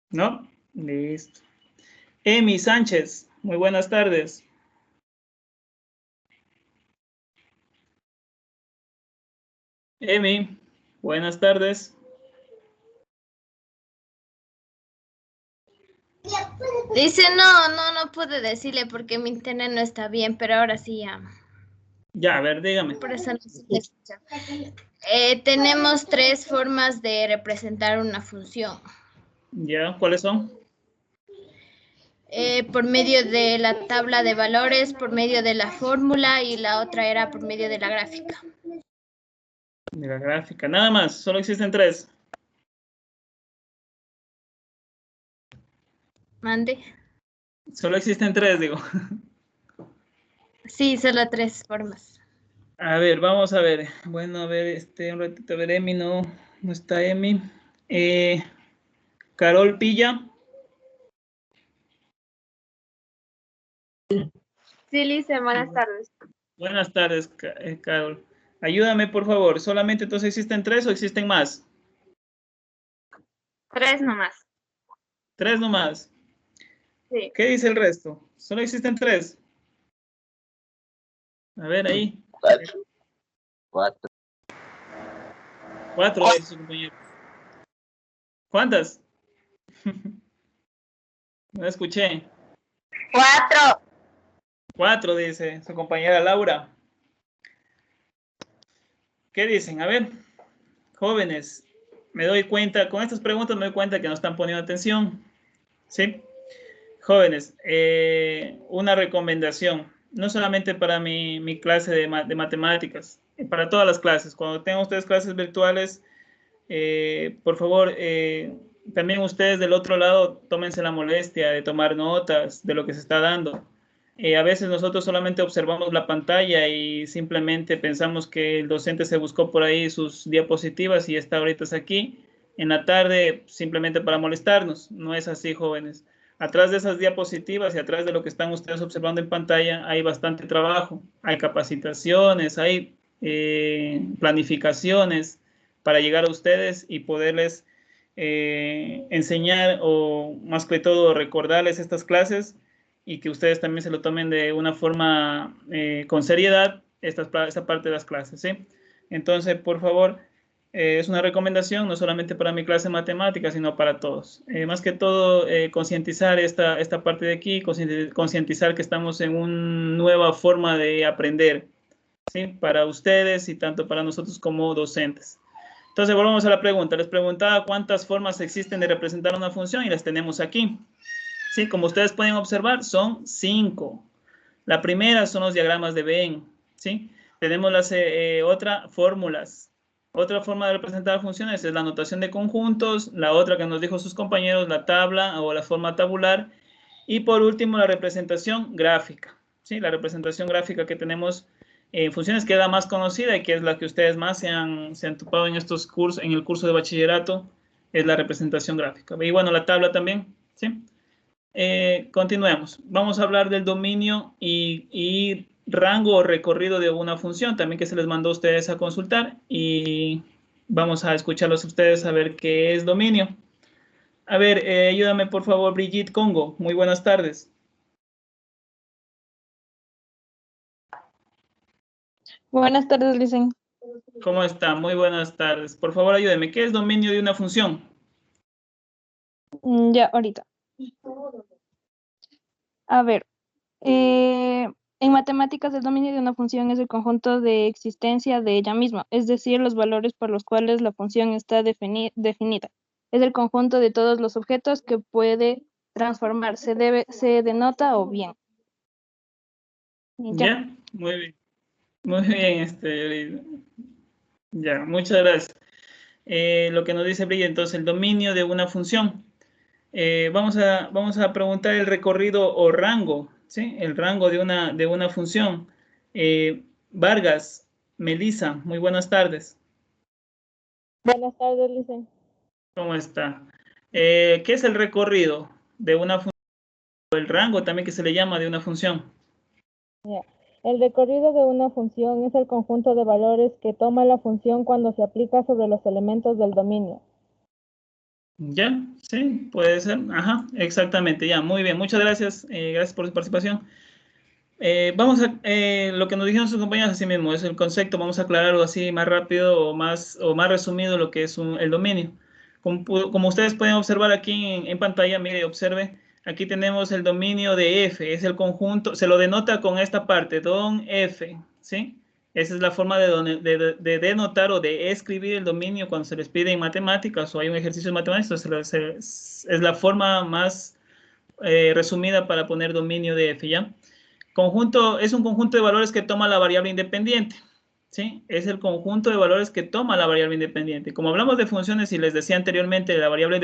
¿No? Listo. Emi Sánchez, muy buenas tardes. Emi, buenas tardes. Dice, no pude decirle porque mi internet no está bien, pero ahora sí ya. Ya, a ver, dígame. Por eso no se le escucha. Tenemos tres formas de representar una función. Ya, ¿cuáles son? por medio de la tabla de valores, por medio de la fórmula y la otra era por medio de la gráfica. De la gráfica, nada más, solo existen 3. Mande. Solo existen 3, digo. Sí, solo 3 formas. A ver, vamos a ver. Bueno, a ver, un ratito, a ver, Emi, no está Emi. Carol Pilla. Sí, Lice, buenas tardes. Buenas tardes, Carol. Ayúdame, por favor. ¿Solamente entonces existen 3 o existen más? 3 nomás. 3 nomás. Sí. ¿Qué dice el resto? Solo existen 3. A ver, ahí. 4. 4, dice su compañero. ¿Cuántas? No escuché. 4. 4, dice su compañera Laura. ¿Qué dicen? A ver, jóvenes, me doy cuenta, con estas preguntas me doy cuenta que no están poniendo atención. ¿Sí? Jóvenes, una recomendación, no solamente para mi clase de matemáticas, para todas las clases. Cuando tengan ustedes clases virtuales, por favor, también ustedes del otro lado, tómense la molestia de tomar notas de lo que se está dando. A veces nosotros solamente observamos la pantalla y simplemente pensamos que el docente se buscó por ahí sus diapositivas y está ahorita aquí en la tarde simplemente para molestarnos. No es así, jóvenes. Atrás de esas diapositivas y atrás de lo que están ustedes observando en pantalla hay bastante trabajo. Hay capacitaciones, hay planificaciones para llegar a ustedes y poderles enseñar o más que todo recordarles estas clases y que ustedes también se lo tomen de una forma con seriedad esta parte de las clases, ¿sí? Entonces, por favor, es una recomendación no solamente para mi clase de matemáticas, sino para todos. Más que todo, concientizar esta parte de aquí, concientizar que estamos en una nueva forma de aprender, ¿sí? Para ustedes y tanto para nosotros como docentes. Entonces, volvamos a la pregunta. Les preguntaba cuántas formas existen de representar una función y las tenemos aquí. Sí, como ustedes pueden observar, son 5. La primera son los diagramas de Venn, ¿sí? Tenemos las fórmulas. Otra forma de representar funciones es la notación de conjuntos. La otra que nos dijo sus compañeros, la tabla o la forma tabular. Y por último, la representación gráfica, ¿sí? La representación gráfica que tenemos en funciones, que es la más conocida y que es la que ustedes más se han topado en estos cursos, en el curso de bachillerato, es la representación gráfica. Y bueno, la tabla también, ¿sí? Continuemos. Vamos a hablar del dominio y rango o recorrido de una función, también que se les mandó a ustedes a consultar, y vamos a escucharlos a ustedes a ver qué es dominio. A ver, ayúdame por favor, Brigitte Congo. Muy buenas tardes. Buenas tardes, Licen. ¿Cómo está? Muy buenas tardes. Por favor, ayúdeme. ¿Qué es dominio de una función? Ya, ahorita. A ver, en matemáticas el dominio de una función es el conjunto de existencia de ella misma, es decir, los valores por los cuales la función está definida. Es el conjunto de todos los objetos que puede transformar, se denota o bien. Ya, muy bien. Muy bien, ya, muchas gracias. Lo que nos dice Brilla, entonces, el dominio de una función. Vamos a preguntar el recorrido o rango, ¿sí? El rango de una función. Vargas, Melissa, muy buenas tardes. Buenas tardes, Licen. ¿Cómo está? ¿Qué es el recorrido de una función? O el rango también que se le llama de una función. El recorrido de una función es el conjunto de valores que toma la función cuando se aplica sobre los elementos del dominio. ¿Ya? Sí, puede ser. Ajá, exactamente. Ya, muy bien. Muchas gracias. Gracias por su participación. Vamos a, lo que nos dijeron sus compañeros así mismo, es el concepto, vamos a aclararlo así más rápido o más resumido lo que es el dominio. Como ustedes pueden observar aquí en pantalla, mire, observe, aquí tenemos el dominio de F, es el conjunto, se lo denota con esta parte, don F, ¿sí? Esa es la forma de denotar o de escribir el dominio cuando se les pide en matemáticas o hay un ejercicio de matemáticas, es la forma más resumida para poner dominio de F, ¿ya? Conjunto, es un conjunto de valores que toma la variable independiente, ¿sí? Es el conjunto de valores que toma la variable independiente. Como hablamos de funciones y les decía anteriormente, la variable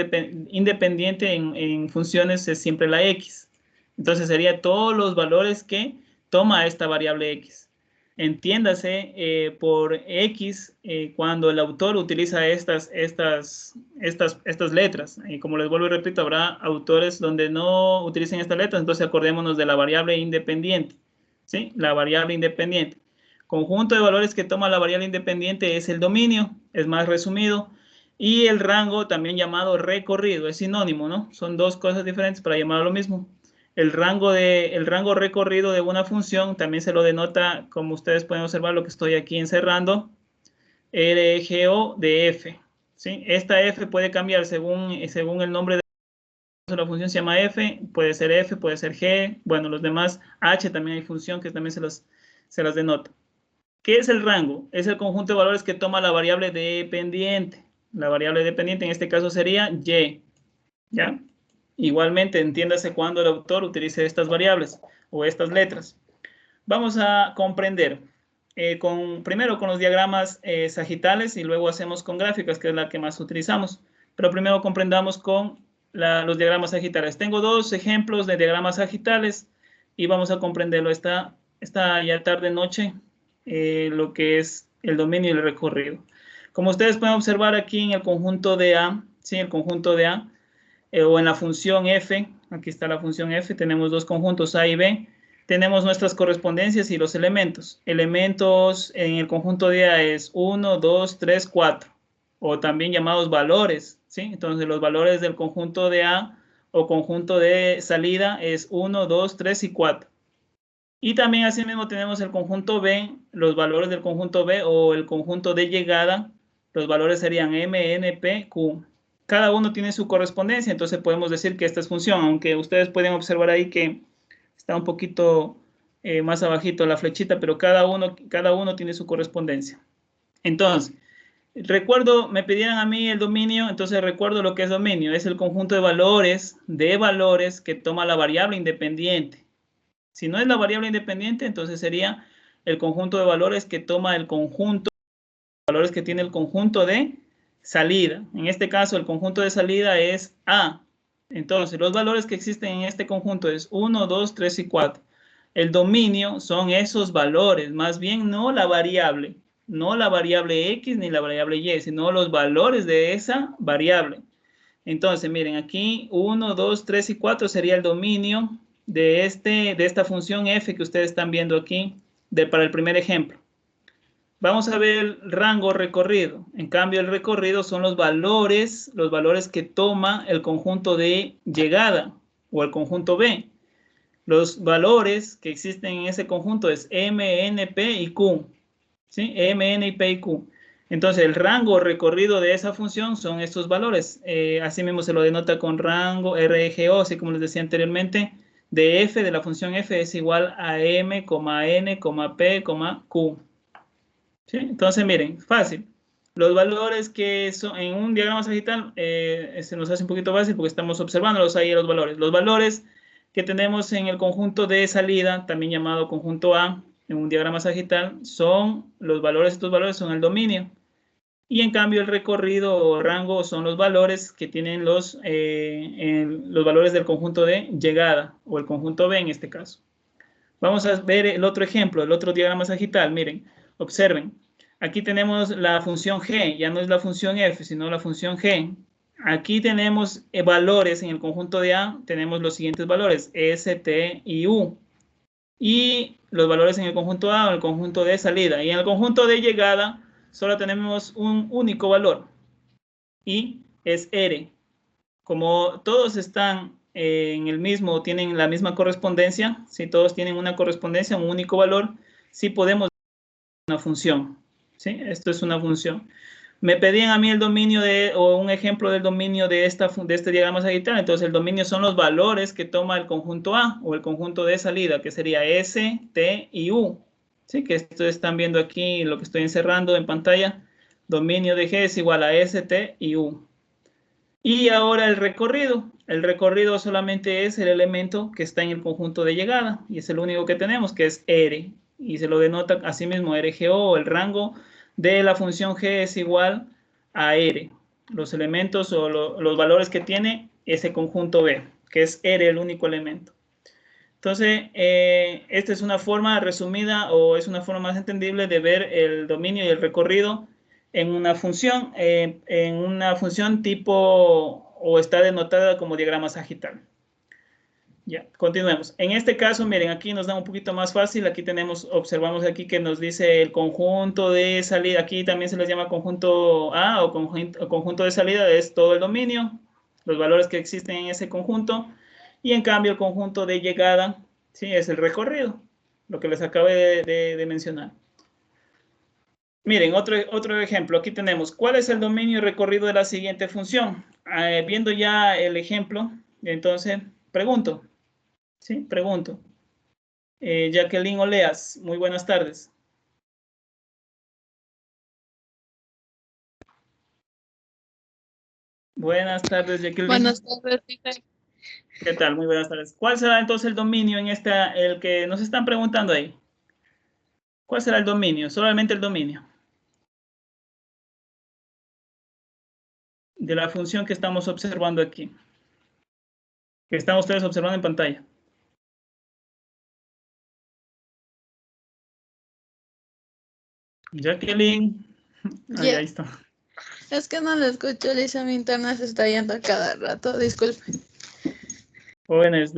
independiente en funciones es siempre la X. Entonces sería todos los valores que toma esta variable X. Entiéndase por X cuando el autor utiliza estas letras. Y como les vuelvo y repito, habrá autores donde no utilicen estas letras, entonces acordémonos de la variable independiente. ¿Sí? La variable independiente. Conjunto de valores que toma la variable independiente es el dominio, es más resumido. Y el rango, también llamado recorrido, es sinónimo, ¿no? Son dos cosas diferentes para llamar lo mismo. El rango recorrido de una función también se lo denota, como ustedes pueden observar lo que estoy aquí encerrando, RGO de F. ¿Sí? Esta F puede cambiar según el nombre de la función, se llama F, puede ser F, puede ser G, bueno, los demás, H también hay función que también se las denota. ¿Qué es el rango? Es el conjunto de valores que toma la variable dependiente. La variable dependiente en este caso sería Y. ¿Ya? Igualmente, entiéndase cuando el autor utilice estas variables o estas letras. Vamos a comprender primero con los diagramas sagitales y luego hacemos con gráficas, que es la que más utilizamos. Pero primero comprendamos con los diagramas sagitales. Tengo dos ejemplos de diagramas sagitales y vamos a comprenderlo esta ya tarde noche, lo que es el dominio y el recorrido. Como ustedes pueden observar aquí en el conjunto de A, ¿sí? El conjunto de A, o en la función F, aquí está la función F, tenemos dos conjuntos A y B, tenemos nuestras correspondencias y los elementos. Elementos en el conjunto de A es 1, 2, 3, 4, o también llamados valores, ¿sí? Entonces los valores del conjunto de A o conjunto de salida es 1, 2, 3 y 4. Y también asimismo tenemos el conjunto B, los valores del conjunto B o el conjunto de llegada, los valores serían M, N, P, Q. Cada uno tiene su correspondencia, entonces podemos decir que esta es función, aunque ustedes pueden observar ahí que está un poquito más abajito la flechita, pero cada uno tiene su correspondencia. Entonces, recuerdo, me pidieran a mí el dominio, entonces recuerdo lo que es dominio, es el conjunto de valores que toma la variable independiente. Si no es la variable independiente, entonces sería el conjunto de valores que toma el conjunto de valores que tiene el conjunto de salida. En este caso, el conjunto de salida es A. Entonces, los valores que existen en este conjunto es 1, 2, 3 y 4. El dominio son esos valores, más bien no la variable X ni la variable Y, sino los valores de esa variable. Entonces, miren, aquí 1, 2, 3 y 4 sería el dominio de esta función F que ustedes están viendo aquí para el primer ejemplo. Vamos a ver el rango recorrido. En cambio, el recorrido son los valores que toma el conjunto de llegada o el conjunto B. Los valores que existen en ese conjunto es M, N, P y Q. ¿Sí? M, N, P y Q. Entonces, el rango recorrido de esa función son estos valores. Así mismo se lo denota con rango RGO, así como les decía anteriormente, de F, de la función F, es igual a M, N, P, Q. ¿Sí? Entonces, miren, fácil. Los valores que son en un diagrama sagital se nos hace un poquito fácil porque estamos observándolos ahí los valores. Los valores que tenemos en el conjunto de salida, también llamado conjunto A, en un diagrama sagital, son los valores, estos valores son el dominio. Y en cambio el recorrido o rango son los valores que tienen los valores del conjunto de llegada o el conjunto B en este caso. Vamos a ver el otro ejemplo, el otro diagrama sagital. Miren, observen. Aquí tenemos la función G, ya no es la función F, sino la función G. Aquí tenemos valores en el conjunto de A, tenemos los siguientes valores, S, T y U. Y los valores en el conjunto A o en el conjunto de salida. Y en el conjunto de llegada solo tenemos un único valor. Y es R. Como todos están en el mismo, tienen la misma correspondencia, si todos tienen una correspondencia, un único valor, sí podemos una función. ¿Sí? Esto es una función. Me pedían a mí el dominio o un ejemplo del dominio de este diagrama sagital. Entonces, el dominio son los valores que toma el conjunto A o el conjunto de salida, que sería S, T y U. ¿Sí? Que ustedes están viendo aquí, lo que estoy encerrando en pantalla. Dominio de G es igual a S, T y U. Y ahora el recorrido. El recorrido solamente es el elemento que está en el conjunto de llegada y es el único que tenemos, que es R. Y se lo denota así mismo RGO, o el rango de la función G es igual a R. Los elementos o los valores que tiene ese conjunto B, que es R el único elemento. Entonces, esta es una forma resumida o es una forma más entendible de ver el dominio y el recorrido en una función tipo o está denotada como diagrama sagital. Ya, continuemos. En este caso, miren, aquí nos da un poquito más fácil. Aquí observamos aquí que nos dice el conjunto de salida. Aquí también se les llama conjunto A o conjunto de salida, es todo el dominio, los valores que existen en ese conjunto. Y en cambio el conjunto de llegada, sí, es el recorrido, lo que les acabé de mencionar. Miren, otro ejemplo, aquí tenemos, ¿cuál es el dominio y recorrido de la siguiente función? Viendo ya el ejemplo, entonces pregunto, ¿sí? Pregunto. Jacqueline Oleas, muy buenas tardes. Buenas tardes, Jacqueline. Buenas tardes, teacher. ¿Qué tal? Muy buenas tardes. ¿Cuál será entonces el dominio en el que nos están preguntando ahí? ¿Cuál será el dominio? Solamente el dominio de la función que estamos observando aquí, que están ustedes observando en pantalla. Jacqueline. Ahí está. Es que no lo escucho, Lisa, mi internet se está yendo a cada rato, disculpe. Jóvenes,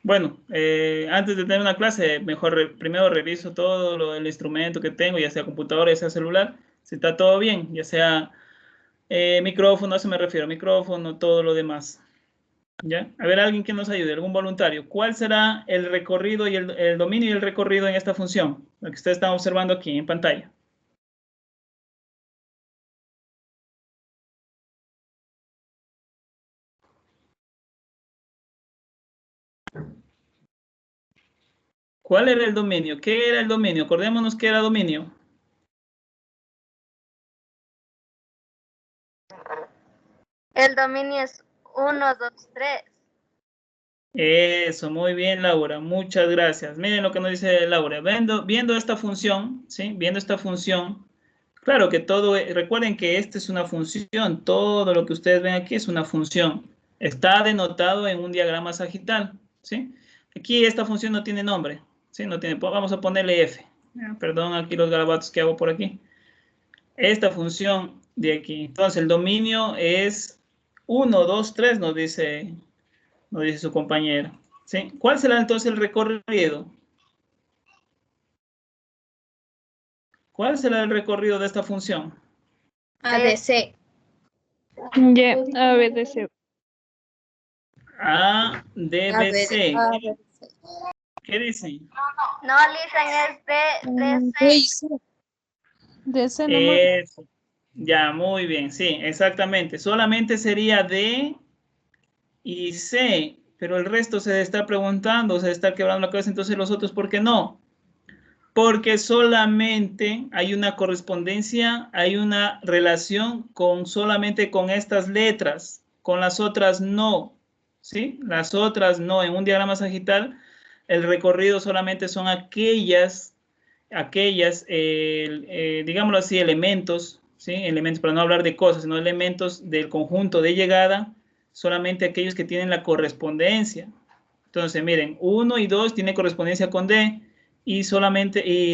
bueno, antes de tener una clase, mejor primero reviso todo el instrumento que tengo, ya sea computadora, ya sea celular, si está todo bien, ya sea micrófono, a eso me refiero, micrófono, todo lo demás. ¿Ya? A ver, alguien que nos ayude, algún voluntario. ¿Cuál será el recorrido y el dominio y el recorrido en esta función? Lo que ustedes están observando aquí en pantalla. ¿Cuál era el dominio? ¿Qué era el dominio? Acordémonos qué era dominio. El dominio es 1, 2, 3. Eso, muy bien, Laura. Muchas gracias. Miren lo que nos dice Laura. Viendo esta función, ¿sí? Viendo esta función, claro que recuerden que esta es una función. Todo lo que ustedes ven aquí es una función. Está denotado en un diagrama sagital, ¿sí? Aquí esta función no tiene nombre, ¿sí? No tiene, vamos a ponerle F. Perdón aquí los garabatos que hago por aquí. Esta función de aquí. Entonces, el dominio es 1, 2, 3, nos dice su compañero. ¿Sí? ¿Cuál será entonces el recorrido? ¿Cuál será el recorrido de esta función? ADC. Ya, A, B, D, C. A, D, B, C. ¿Qué dicen? No, Lisa, es DC. DC nomás. Eso. Ya, muy bien, sí, exactamente. Solamente sería D y C, pero el resto se está preguntando, se está quebrando la cabeza, entonces los otros, ¿por qué no? Porque solamente hay una correspondencia, hay una relación solamente con estas letras, con las otras no, ¿sí? Las otras no. En un diagrama sagital, el recorrido solamente son aquellas digámoslo así, elementos, ¿sí? Elementos, para no hablar de cosas, sino elementos del conjunto de llegada, solamente aquellos que tienen la correspondencia. Entonces, miren, 1 y 2 tienen correspondencia con D, y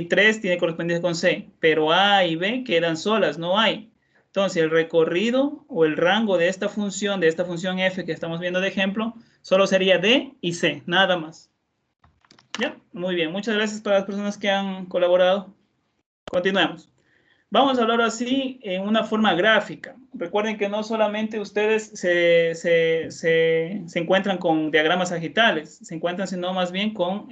3 tiene correspondencia con C, pero A y B quedan solas, no hay. Entonces, el recorrido o el rango de esta función F que estamos viendo de ejemplo, solo sería D y C, nada más. ¿Ya? Muy bien, muchas gracias para las personas que han colaborado. Continuemos. Vamos a hablar así en una forma gráfica. Recuerden que no solamente ustedes se encuentran con diagramas sagitales, se encuentran sino más bien con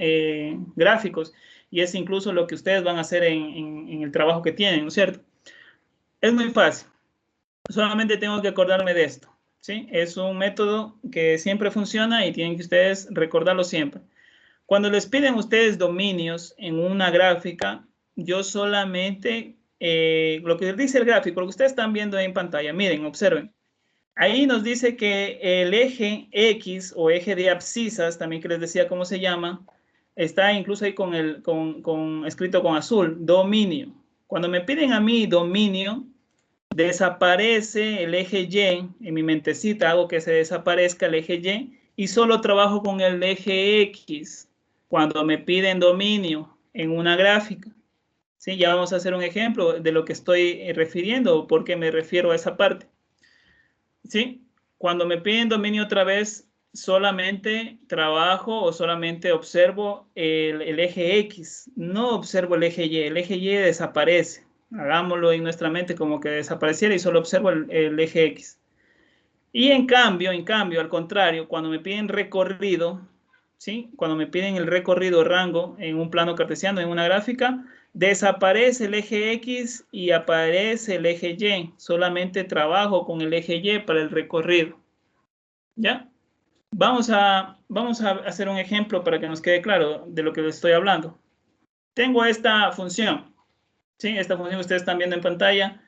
gráficos. Y es incluso lo que ustedes van a hacer en el trabajo que tienen, ¿no es cierto? Es muy fácil. Solamente tengo que acordarme de esto, ¿sí? Es un método que siempre funciona y tienen que ustedes recordarlo siempre. Cuando les piden ustedes dominios en una gráfica, yo solamente lo que dice el gráfico, lo que ustedes están viendo en pantalla, miren, observen. Ahí nos dice que el eje X o eje de abscisas, también que les decía cómo se llama, está incluso ahí escrito con azul, dominio. Cuando me piden a mí dominio, desaparece el eje Y, en mi mentecita hago que se desaparezca el eje Y solo trabajo con el eje X cuando me piden dominio en una gráfica. ¿Sí? Ya vamos a hacer un ejemplo de lo que estoy refiriendo o por qué me refiero a esa parte. ¿Sí? Cuando me piden dominio otra vez, solamente trabajo o solamente observo el eje X, no observo el eje Y desaparece. Hagámoslo en nuestra mente como que desapareciera y solo observo el eje X. Y en cambio, al contrario, cuando me piden recorrido, ¿sí? Cuando me piden el recorrido rango en un plano cartesiano, en una gráfica, desaparece el eje X y aparece el eje Y. Solamente trabajo con el eje Y para el recorrido. ¿Ya? Vamos a hacer un ejemplo para que nos quede claro de lo que les estoy hablando. Tengo esta función. ¿Sí? Esta función que ustedes están viendo en pantalla.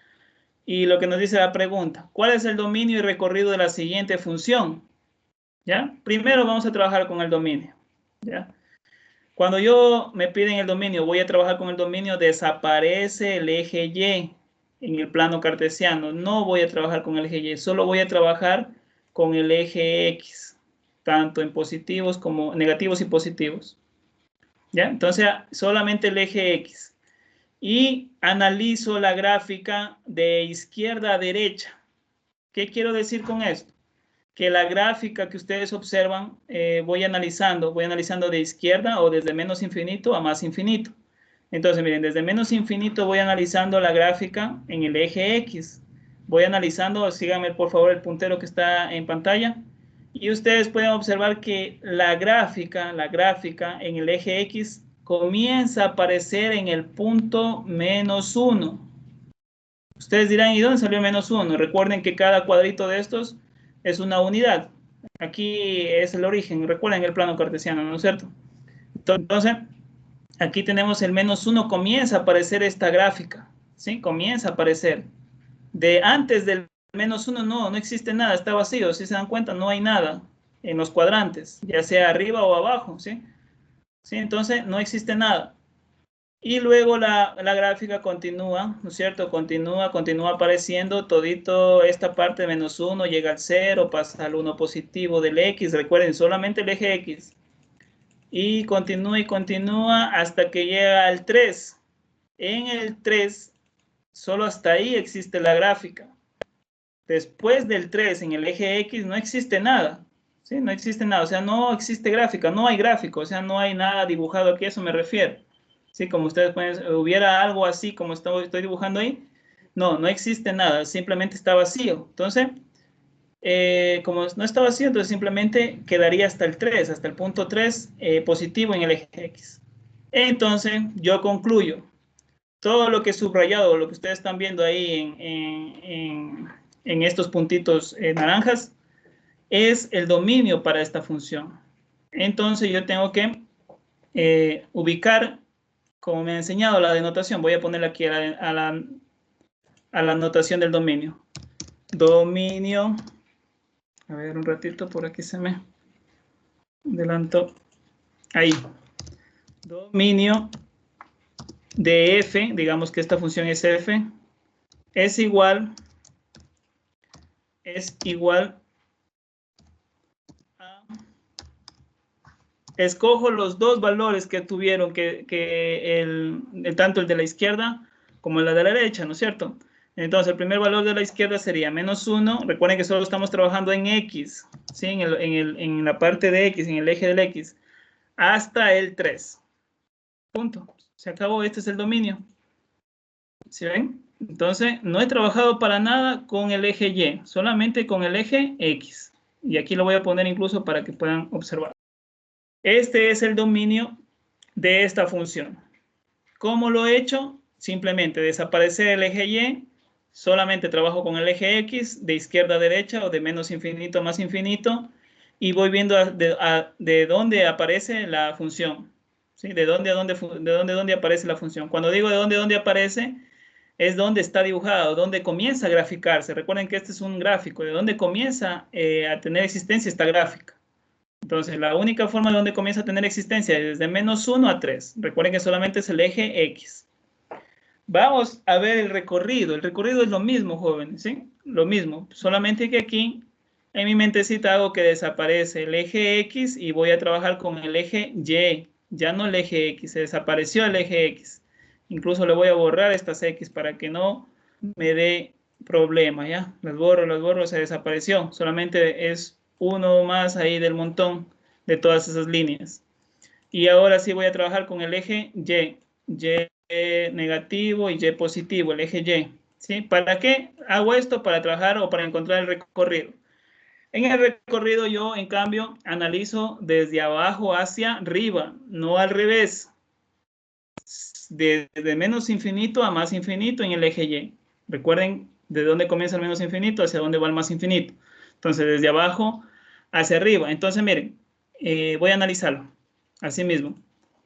Y lo que nos dice la pregunta, ¿cuál es el dominio y recorrido de la siguiente función? ¿Ya? Primero vamos a trabajar con el dominio. ¿Ya? Cuando me piden el dominio, voy a trabajar con el dominio, desaparece el eje Y en el plano cartesiano. No voy a trabajar con el eje Y, solo voy a trabajar con el eje X, tanto en positivos como negativos y positivos. ¿Ya? Entonces, solamente el eje X. Y analizo la gráfica de izquierda a derecha. ¿Qué quiero decir con esto? Que la gráfica que ustedes observan, voy analizando de izquierda o desde menos infinito a más infinito. Entonces, miren, desde menos infinito voy analizando la gráfica en el eje X. Voy analizando, síganme por favor el puntero que está en pantalla. Y ustedes pueden observar que la gráfica en el eje X comienza a aparecer en el punto -1. Ustedes dirán, ¿y dónde salió -1? Recuerden que cada cuadrito de estos es una unidad. Aquí es el origen, recuerden el plano cartesiano, ¿no es cierto? Entonces, aquí tenemos el -1, comienza a aparecer esta gráfica, ¿sí? Comienza a aparecer. De antes del -1 no existe nada, está vacío, si se dan cuenta no hay nada en los cuadrantes, ya sea arriba o abajo, ¿sí? ¿Sí? Entonces no existe nada. Y luego la gráfica continúa, ¿no es cierto? Continúa apareciendo todito esta parte de -1, llega al 0, pasa al 1 positivo del X, recuerden, solamente el eje X. Y continúa hasta que llega al 3. En el 3, solo hasta ahí existe la gráfica. Después del 3, en el eje X, no existe nada. ¿Sí? No existe nada, o sea, no existe gráfica, no hay gráfico, o sea, no hay nada dibujado aquí, a eso me refiero. ¿Sí? Como ustedes pueden, hubiera algo así como estoy dibujando ahí, no existe nada, simplemente está vacío. Entonces, como no está vacío, entonces simplemente quedaría hasta el 3, hasta el punto 3 positivo en el eje X. Entonces, yo concluyo, todo lo que he subrayado, lo que ustedes están viendo ahí en estos puntitos naranjas, es el dominio para esta función. Entonces, yo tengo que ubicar, como me ha enseñado la denotación, voy a ponerle aquí a la notación del dominio. Dominio, a ver un ratito, por aquí se me adelantó. Ahí. Dominio de f, digamos que esta función es f, es igual a... Escojo los dos valores que tuvieron tanto el de la izquierda como el de la derecha, ¿no es cierto? Entonces, el primer valor de la izquierda sería -1. Recuerden que solo estamos trabajando en X, ¿sí? En la parte de X, en el eje del X, hasta el 3. Punto. Se acabó, este es el dominio. ¿Sí ven? Entonces, no he trabajado para nada con el eje Y, solamente con el eje X. Y aquí lo voy a poner incluso para que puedan observar. Este es el dominio de esta función. ¿Cómo lo he hecho? Simplemente desaparecer el eje Y, solamente trabajo con el eje X, de izquierda a derecha o de menos infinito a más infinito, y voy viendo de dónde aparece la función. ¿Sí? De dónde aparece la función. Cuando digo de dónde aparece, es donde está dibujado, donde comienza a graficarse. Recuerden que este es un gráfico, de donde comienza a tener existencia esta gráfica. Entonces, la única forma de donde comienza a tener existencia es desde -1 a 3. Recuerden que solamente es el eje X. Vamos a ver el recorrido. El recorrido es lo mismo, jóvenes, ¿sí? Lo mismo, solamente que aquí en mi mentecita hago que desaparece el eje X y voy a trabajar con el eje Y. Ya no el eje X, se desapareció el eje X. Incluso le voy a borrar estas X para que no me dé problema, ¿ya? Las borro, se desapareció. Solamente es uno más ahí del montón de todas esas líneas. Y ahora sí voy a trabajar con el eje Y. Y negativo y Y positivo, el eje Y. ¿Sí? ¿Para qué hago esto? Para trabajar o para encontrar el recorrido. En el recorrido yo, en cambio, analizo desde abajo hacia arriba, no al revés. De menos infinito a más infinito en el eje Y. Recuerden de dónde comienza el menos infinito hacia dónde va el más infinito. Entonces, desde abajo hacia arriba. Entonces, miren, voy a analizarlo. Así mismo.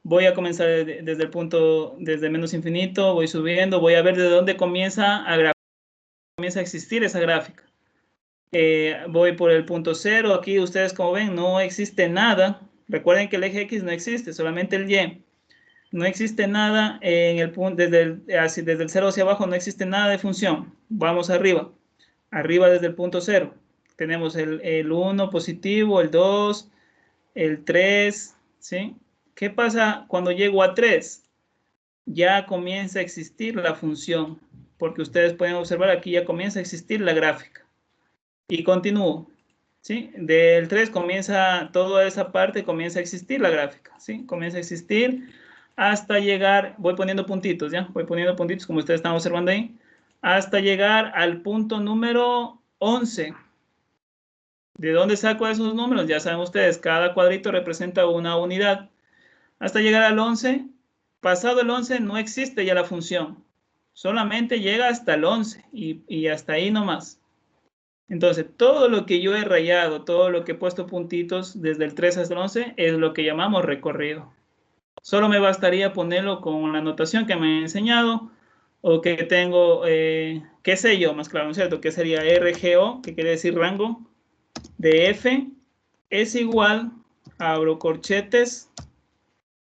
Voy a comenzar desde el punto, desde menos infinito, voy subiendo, voy a ver de dónde comienza a existir esa gráfica. Voy por el punto 0, aquí ustedes como ven no existe nada. Recuerden que el eje X no existe, solamente el Y. No existe nada en el punto, desde el 0 hacia abajo no existe nada de función. Vamos arriba, desde el punto 0. Tenemos el 1 positivo, el 2, el 3, ¿sí? ¿Qué pasa cuando llego a 3? Ya comienza a existir la función, porque ustedes pueden observar aquí ya comienza a existir la gráfica. Y continúo, ¿sí? Del 3 comienza, toda esa parte comienza a existir la gráfica, ¿sí? Comienza a existir hasta llegar, voy poniendo puntitos, ¿ya? Voy poniendo puntitos como ustedes están observando ahí, hasta llegar al punto número 11. ¿De dónde saco esos números? Ya saben ustedes, cada cuadrito representa una unidad. Hasta llegar al 11, pasado el 11 no existe ya la función. Solamente llega hasta el 11 y hasta ahí nomás. Entonces, todo lo que yo he rayado, todo lo que he puesto puntitos desde el 3 hasta el 11 es lo que llamamos recorrido. Solo me bastaría ponerlo con la notación que me han enseñado o que tengo, qué sé yo, más claro, ¿no es cierto? Que sería RGO, que quiere decir rango de F, es igual, abro corchetes,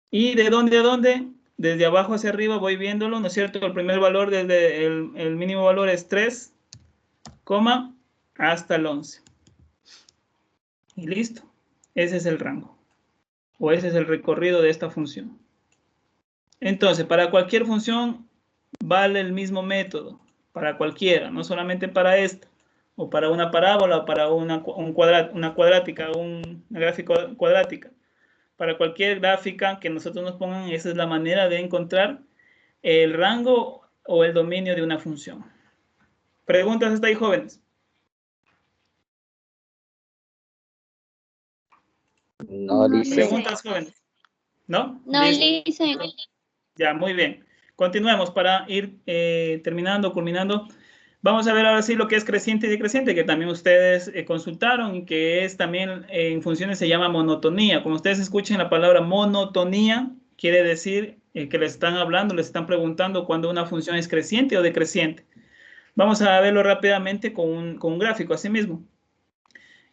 y ¿de dónde a dónde? Desde abajo hacia arriba voy viéndolo, ¿no es cierto? El primer valor desde el mínimo valor es 3, hasta el 11. Y listo. Ese es el rango. O ese es el recorrido de esta función. Entonces, para cualquier función vale el mismo método. Para cualquiera, no solamente para esta. O para una parábola, o para una cuadrática, una gráfica cuadrática. Para cualquier gráfica que nosotros nos pongan, esa es la manera de encontrar el rango o el dominio de una función. ¿Preguntas hasta ahí, jóvenes? No, dice. ¿Preguntas, jóvenes? ¿No? No, Listo. Lice. Ya, muy bien. Continuemos para ir terminando, culminando. Vamos a ver ahora sí lo que es creciente y decreciente, que también ustedes consultaron y que es también en funciones se llama monotonía. Como ustedes escuchen la palabra monotonía, quiere decir que les están hablando, les están preguntando cuando una función es creciente o decreciente. Vamos a verlo rápidamente con un gráfico, así mismo.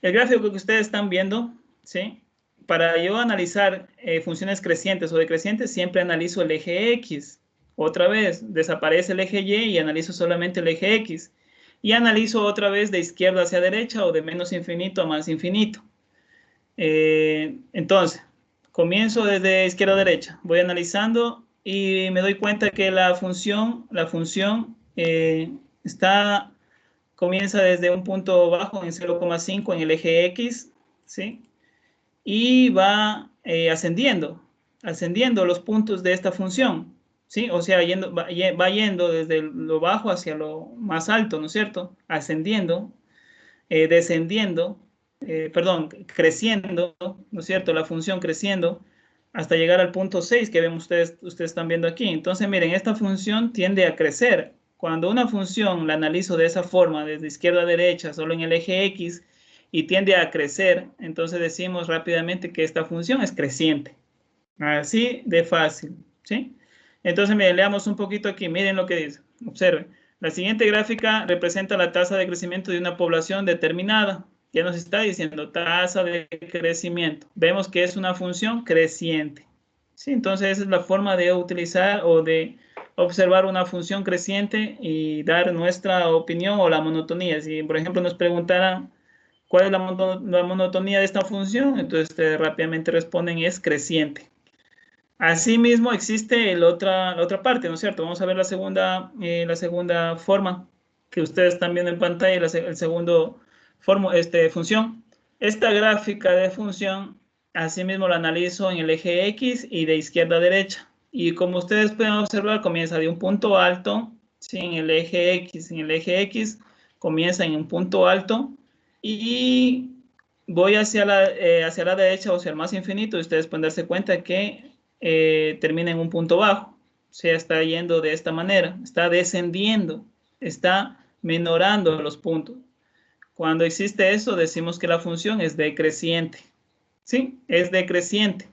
El gráfico que ustedes están viendo, ¿sí? Para yo analizar funciones crecientes o decrecientes, siempre analizo el eje X. Otra vez, desaparece el eje Y y analizo solamente el eje X. Y analizo otra vez de izquierda hacia derecha o de menos infinito a más infinito. Entonces, comienzo desde izquierda a derecha. Voy analizando y me doy cuenta que la función comienza desde un punto bajo en 0,5 en el eje X, ¿sí? Y va ascendiendo los puntos de esta función, ¿sí? O sea, va yendo desde lo bajo hacia lo más alto, ¿no es cierto? Ascendiendo, descendiendo, creciendo, ¿no es cierto? La función creciendo hasta llegar al punto 6 que ven ustedes están viendo aquí. Entonces, miren, esta función tiende a crecer. Cuando una función la analizo de esa forma, desde izquierda a derecha, solo en el eje X, y tiende a crecer, entonces decimos rápidamente que esta función es creciente. Así de fácil, ¿sí? Entonces, miren, leamos un poquito aquí. Miren lo que dice. Observe. La siguiente gráfica representa la tasa de crecimiento de una población determinada. Ya nos está diciendo tasa de crecimiento. Vemos que es una función creciente. ¿Sí? Entonces, esa es la forma de utilizar o de observar una función creciente y dar nuestra opinión o la monotonía. Si, por ejemplo, nos preguntaran cuál es la monotonía de esta función, entonces rápidamente responden es creciente. Asimismo, existe la otra parte, ¿no es cierto? Vamos a ver la segunda forma que ustedes están viendo en pantalla, el segundo función. Esta gráfica de función, asimismo la analizo en el eje X y de izquierda a derecha. Y como ustedes pueden observar, comienza de un punto alto, ¿sí? En el eje X. En el eje X comienza en un punto alto y voy hacia la derecha o hacia el más infinito y ustedes pueden darse cuenta que termina en un punto bajo. O sea, está yendo de esta manera, está descendiendo, está menorando los puntos. Cuando existe eso, decimos que la función es decreciente. ¿Sí? Es decreciente.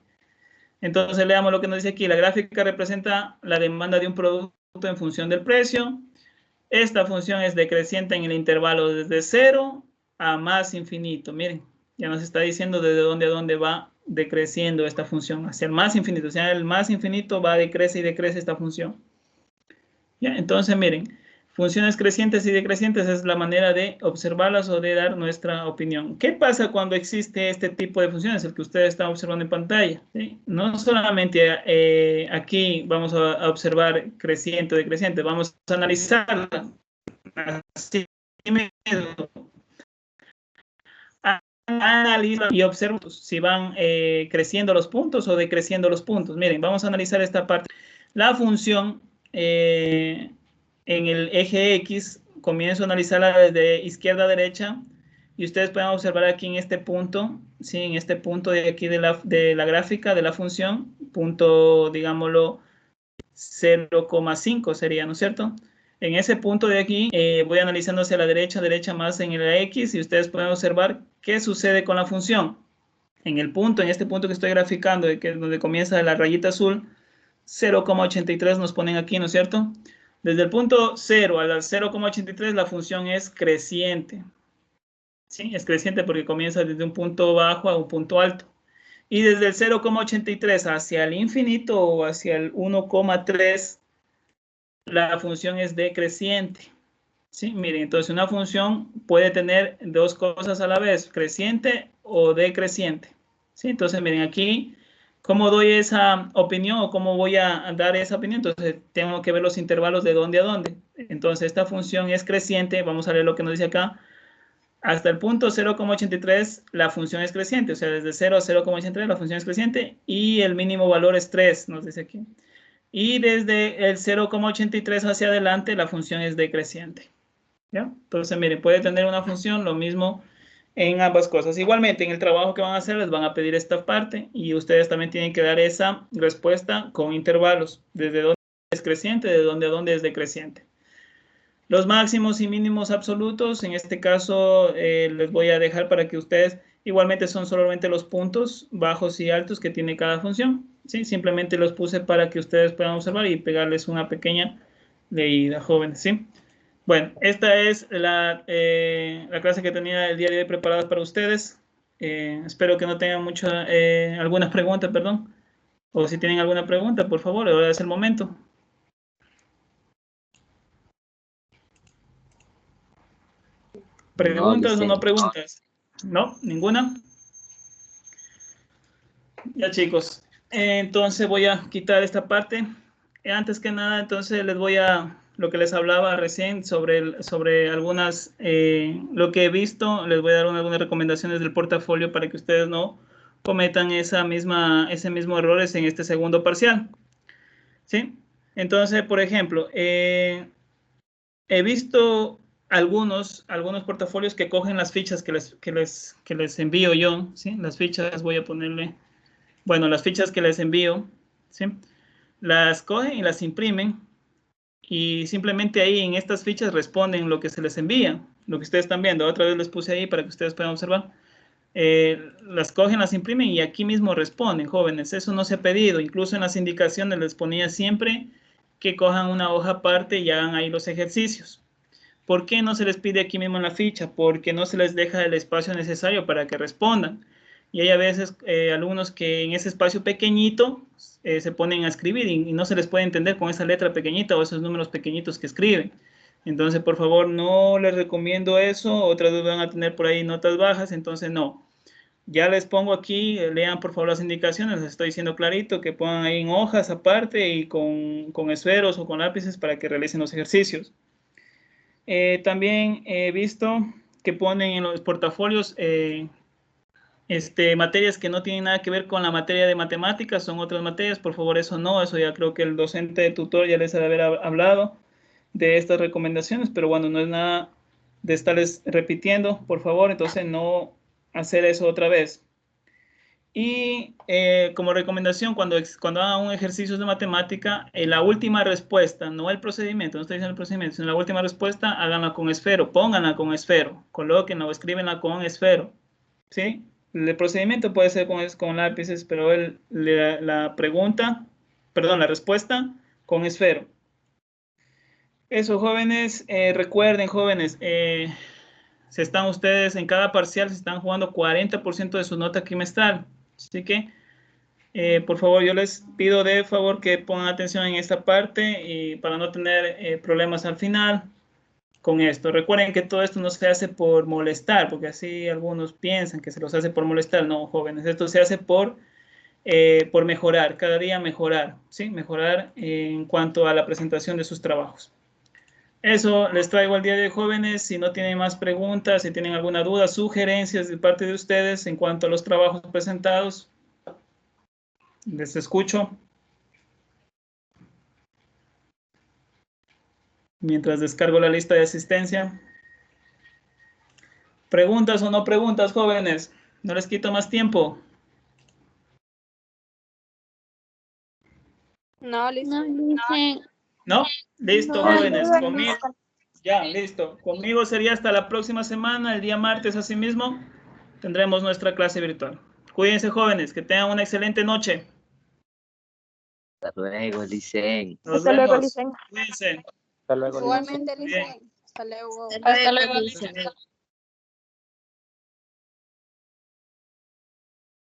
Entonces, leamos lo que nos dice aquí. La gráfica representa la demanda de un producto en función del precio. Esta función es decreciente en el intervalo desde 0 a más infinito. Miren, ya nos está diciendo desde dónde a dónde va decreciendo esta función, hacia el más infinito. O sea, el más infinito va, decrece y decrece esta función. ¿Ya? Entonces, miren, funciones crecientes y decrecientes es la manera de observarlas o de dar nuestra opinión. ¿Qué pasa cuando existe este tipo de funciones, el que ustedes están observando en pantalla? ¿Sí? No solamente aquí vamos a observar creciente o decreciente, vamos a analizarla. Así mismo. Analiza y observa si van creciendo los puntos o decreciendo los puntos. Miren, vamos a analizar esta parte. La función en el eje X, comienzo a analizarla desde izquierda a derecha y ustedes pueden observar aquí en este punto, ¿sí? En este punto de aquí de la gráfica de la función, punto, digámoslo, 0,5 sería, ¿no es cierto? En ese punto de aquí voy analizando hacia la derecha más en el X y ustedes pueden observar qué sucede con la función. En este punto que estoy graficando, que es donde comienza la rayita azul, 0,83 nos ponen aquí, ¿no es cierto? Desde el punto 0 al 0,83 la función es creciente. ¿Sí? Es creciente porque comienza desde un punto bajo a un punto alto. Y desde el 0,83 hacia el infinito o hacia el 1,3 la función es decreciente. ¿Sí? Miren, entonces una función puede tener dos cosas a la vez, creciente o decreciente. ¿Sí? Entonces, miren aquí, ¿cómo doy esa opinión o cómo voy a dar esa opinión? Entonces, tengo que ver los intervalos de dónde a dónde. Entonces, esta función es creciente. Vamos a leer lo que nos dice acá. Hasta el punto 0,83 la función es creciente. O sea, desde 0 a 0,83 la función es creciente y el mínimo valor es 3, nos dice aquí. Y desde el 0,83 hacia adelante la función es decreciente. ¿Ya? Entonces, miren, puede tener una función lo mismo en ambas cosas. Igualmente, en el trabajo que van a hacer les van a pedir esta parte y ustedes también tienen que dar esa respuesta con intervalos. Desde dónde es creciente, de dónde a dónde es decreciente. Los máximos y mínimos absolutos, en este caso les voy a dejar para que ustedes, igualmente son solamente los puntos bajos y altos que tiene cada función. ¿Sí? Simplemente los puse para que ustedes puedan observar y pegarles una pequeña leída, jóvenes. ¿Sí? Bueno, esta es la clase que tenía el día de hoy preparada para ustedes. Espero que no tengan algunas preguntas, perdón. O si tienen alguna pregunta, por favor, ahora es el momento. ¿Preguntas o no preguntas? ¿No? ¿Ninguna? Ya, chicos. Entonces voy a quitar esta parte. Antes que nada, entonces les voy a... Lo que les hablaba recién sobre algunas... lo que he visto, les voy a dar algunas recomendaciones del portafolio para que ustedes no cometan ese mismo errores en este segundo parcial. ¿Sí? Entonces, por ejemplo, he visto algunos portafolios que cogen las fichas que les envío yo, ¿sí? Las fichas, voy a ponerle, bueno, las fichas que les envío, ¿sí? Las cogen y las imprimen y simplemente ahí en estas fichas responden lo que se les envía, lo que ustedes están viendo. Otra vez les puse ahí para que ustedes puedan observar. Las cogen, las imprimen y aquí mismo responden, jóvenes. Eso no se ha pedido. Incluso en las indicaciones les ponía siempre que cojan una hoja aparte y hagan ahí los ejercicios. ¿Por qué no se les pide aquí mismo en la ficha? Porque no se les deja el espacio necesario para que respondan. Y hay a veces alumnos que en ese espacio pequeñito se ponen a escribir y no se les puede entender con esa letra pequeñita o esos números pequeñitos que escriben. Entonces, por favor, no les recomiendo eso. Otras veces van a tener por ahí notas bajas, entonces no. Ya les pongo aquí, lean por favor las indicaciones, les estoy diciendo clarito que pongan ahí en hojas aparte y con esferos o con lápices para que realicen los ejercicios. También he visto que ponen en los portafolios materias que no tienen nada que ver con la materia de matemáticas, son otras materias, por favor eso no, eso ya creo que el docente tutor ya les ha de haber hablado de estas recomendaciones, pero bueno, no es nada de estarles repitiendo, por favor, entonces no hacer eso otra vez. Y como recomendación, cuando hagan un ejercicio de matemática, la última respuesta, no el procedimiento, no estoy diciendo el procedimiento, sino la última respuesta, háganla con esfero, pónganla con esfero, colóquenla o escríbenla con esfero, ¿sí? El procedimiento puede ser con lápices, pero la respuesta con esfero. Eso, jóvenes, recuerden, jóvenes, si están ustedes en cada parcial, se están jugando 40% de su nota trimestral. Así que, por favor, yo les pido de favor que pongan atención en esta parte y para no tener problemas al final con esto. Recuerden que todo esto no se hace por molestar, porque así algunos piensan que se los hace por molestar. No, jóvenes, esto se hace por mejorar, cada día mejorar, ¿sí? Mejorar en cuanto a la presentación de sus trabajos. Eso les traigo al día de hoy, jóvenes. Si no tienen más preguntas, si tienen alguna duda, sugerencias de parte de ustedes en cuanto a los trabajos presentados, les escucho. Mientras descargo la lista de asistencia. ¿Preguntas o no preguntas, jóvenes? No les quito más tiempo. No, listo. ¿No? Listo, No. jóvenes. Conmigo. Ya, listo. Conmigo sería hasta la próxima semana, el día martes, así mismo, tendremos nuestra clase virtual. Cuídense, jóvenes, que tengan una excelente noche. Hasta luego, Licen. Nos Hasta luego, vemos. Licen. Cuídense. Hasta luego. Igualmente, Bien. Licen. Hasta luego. Hasta luego, Licen.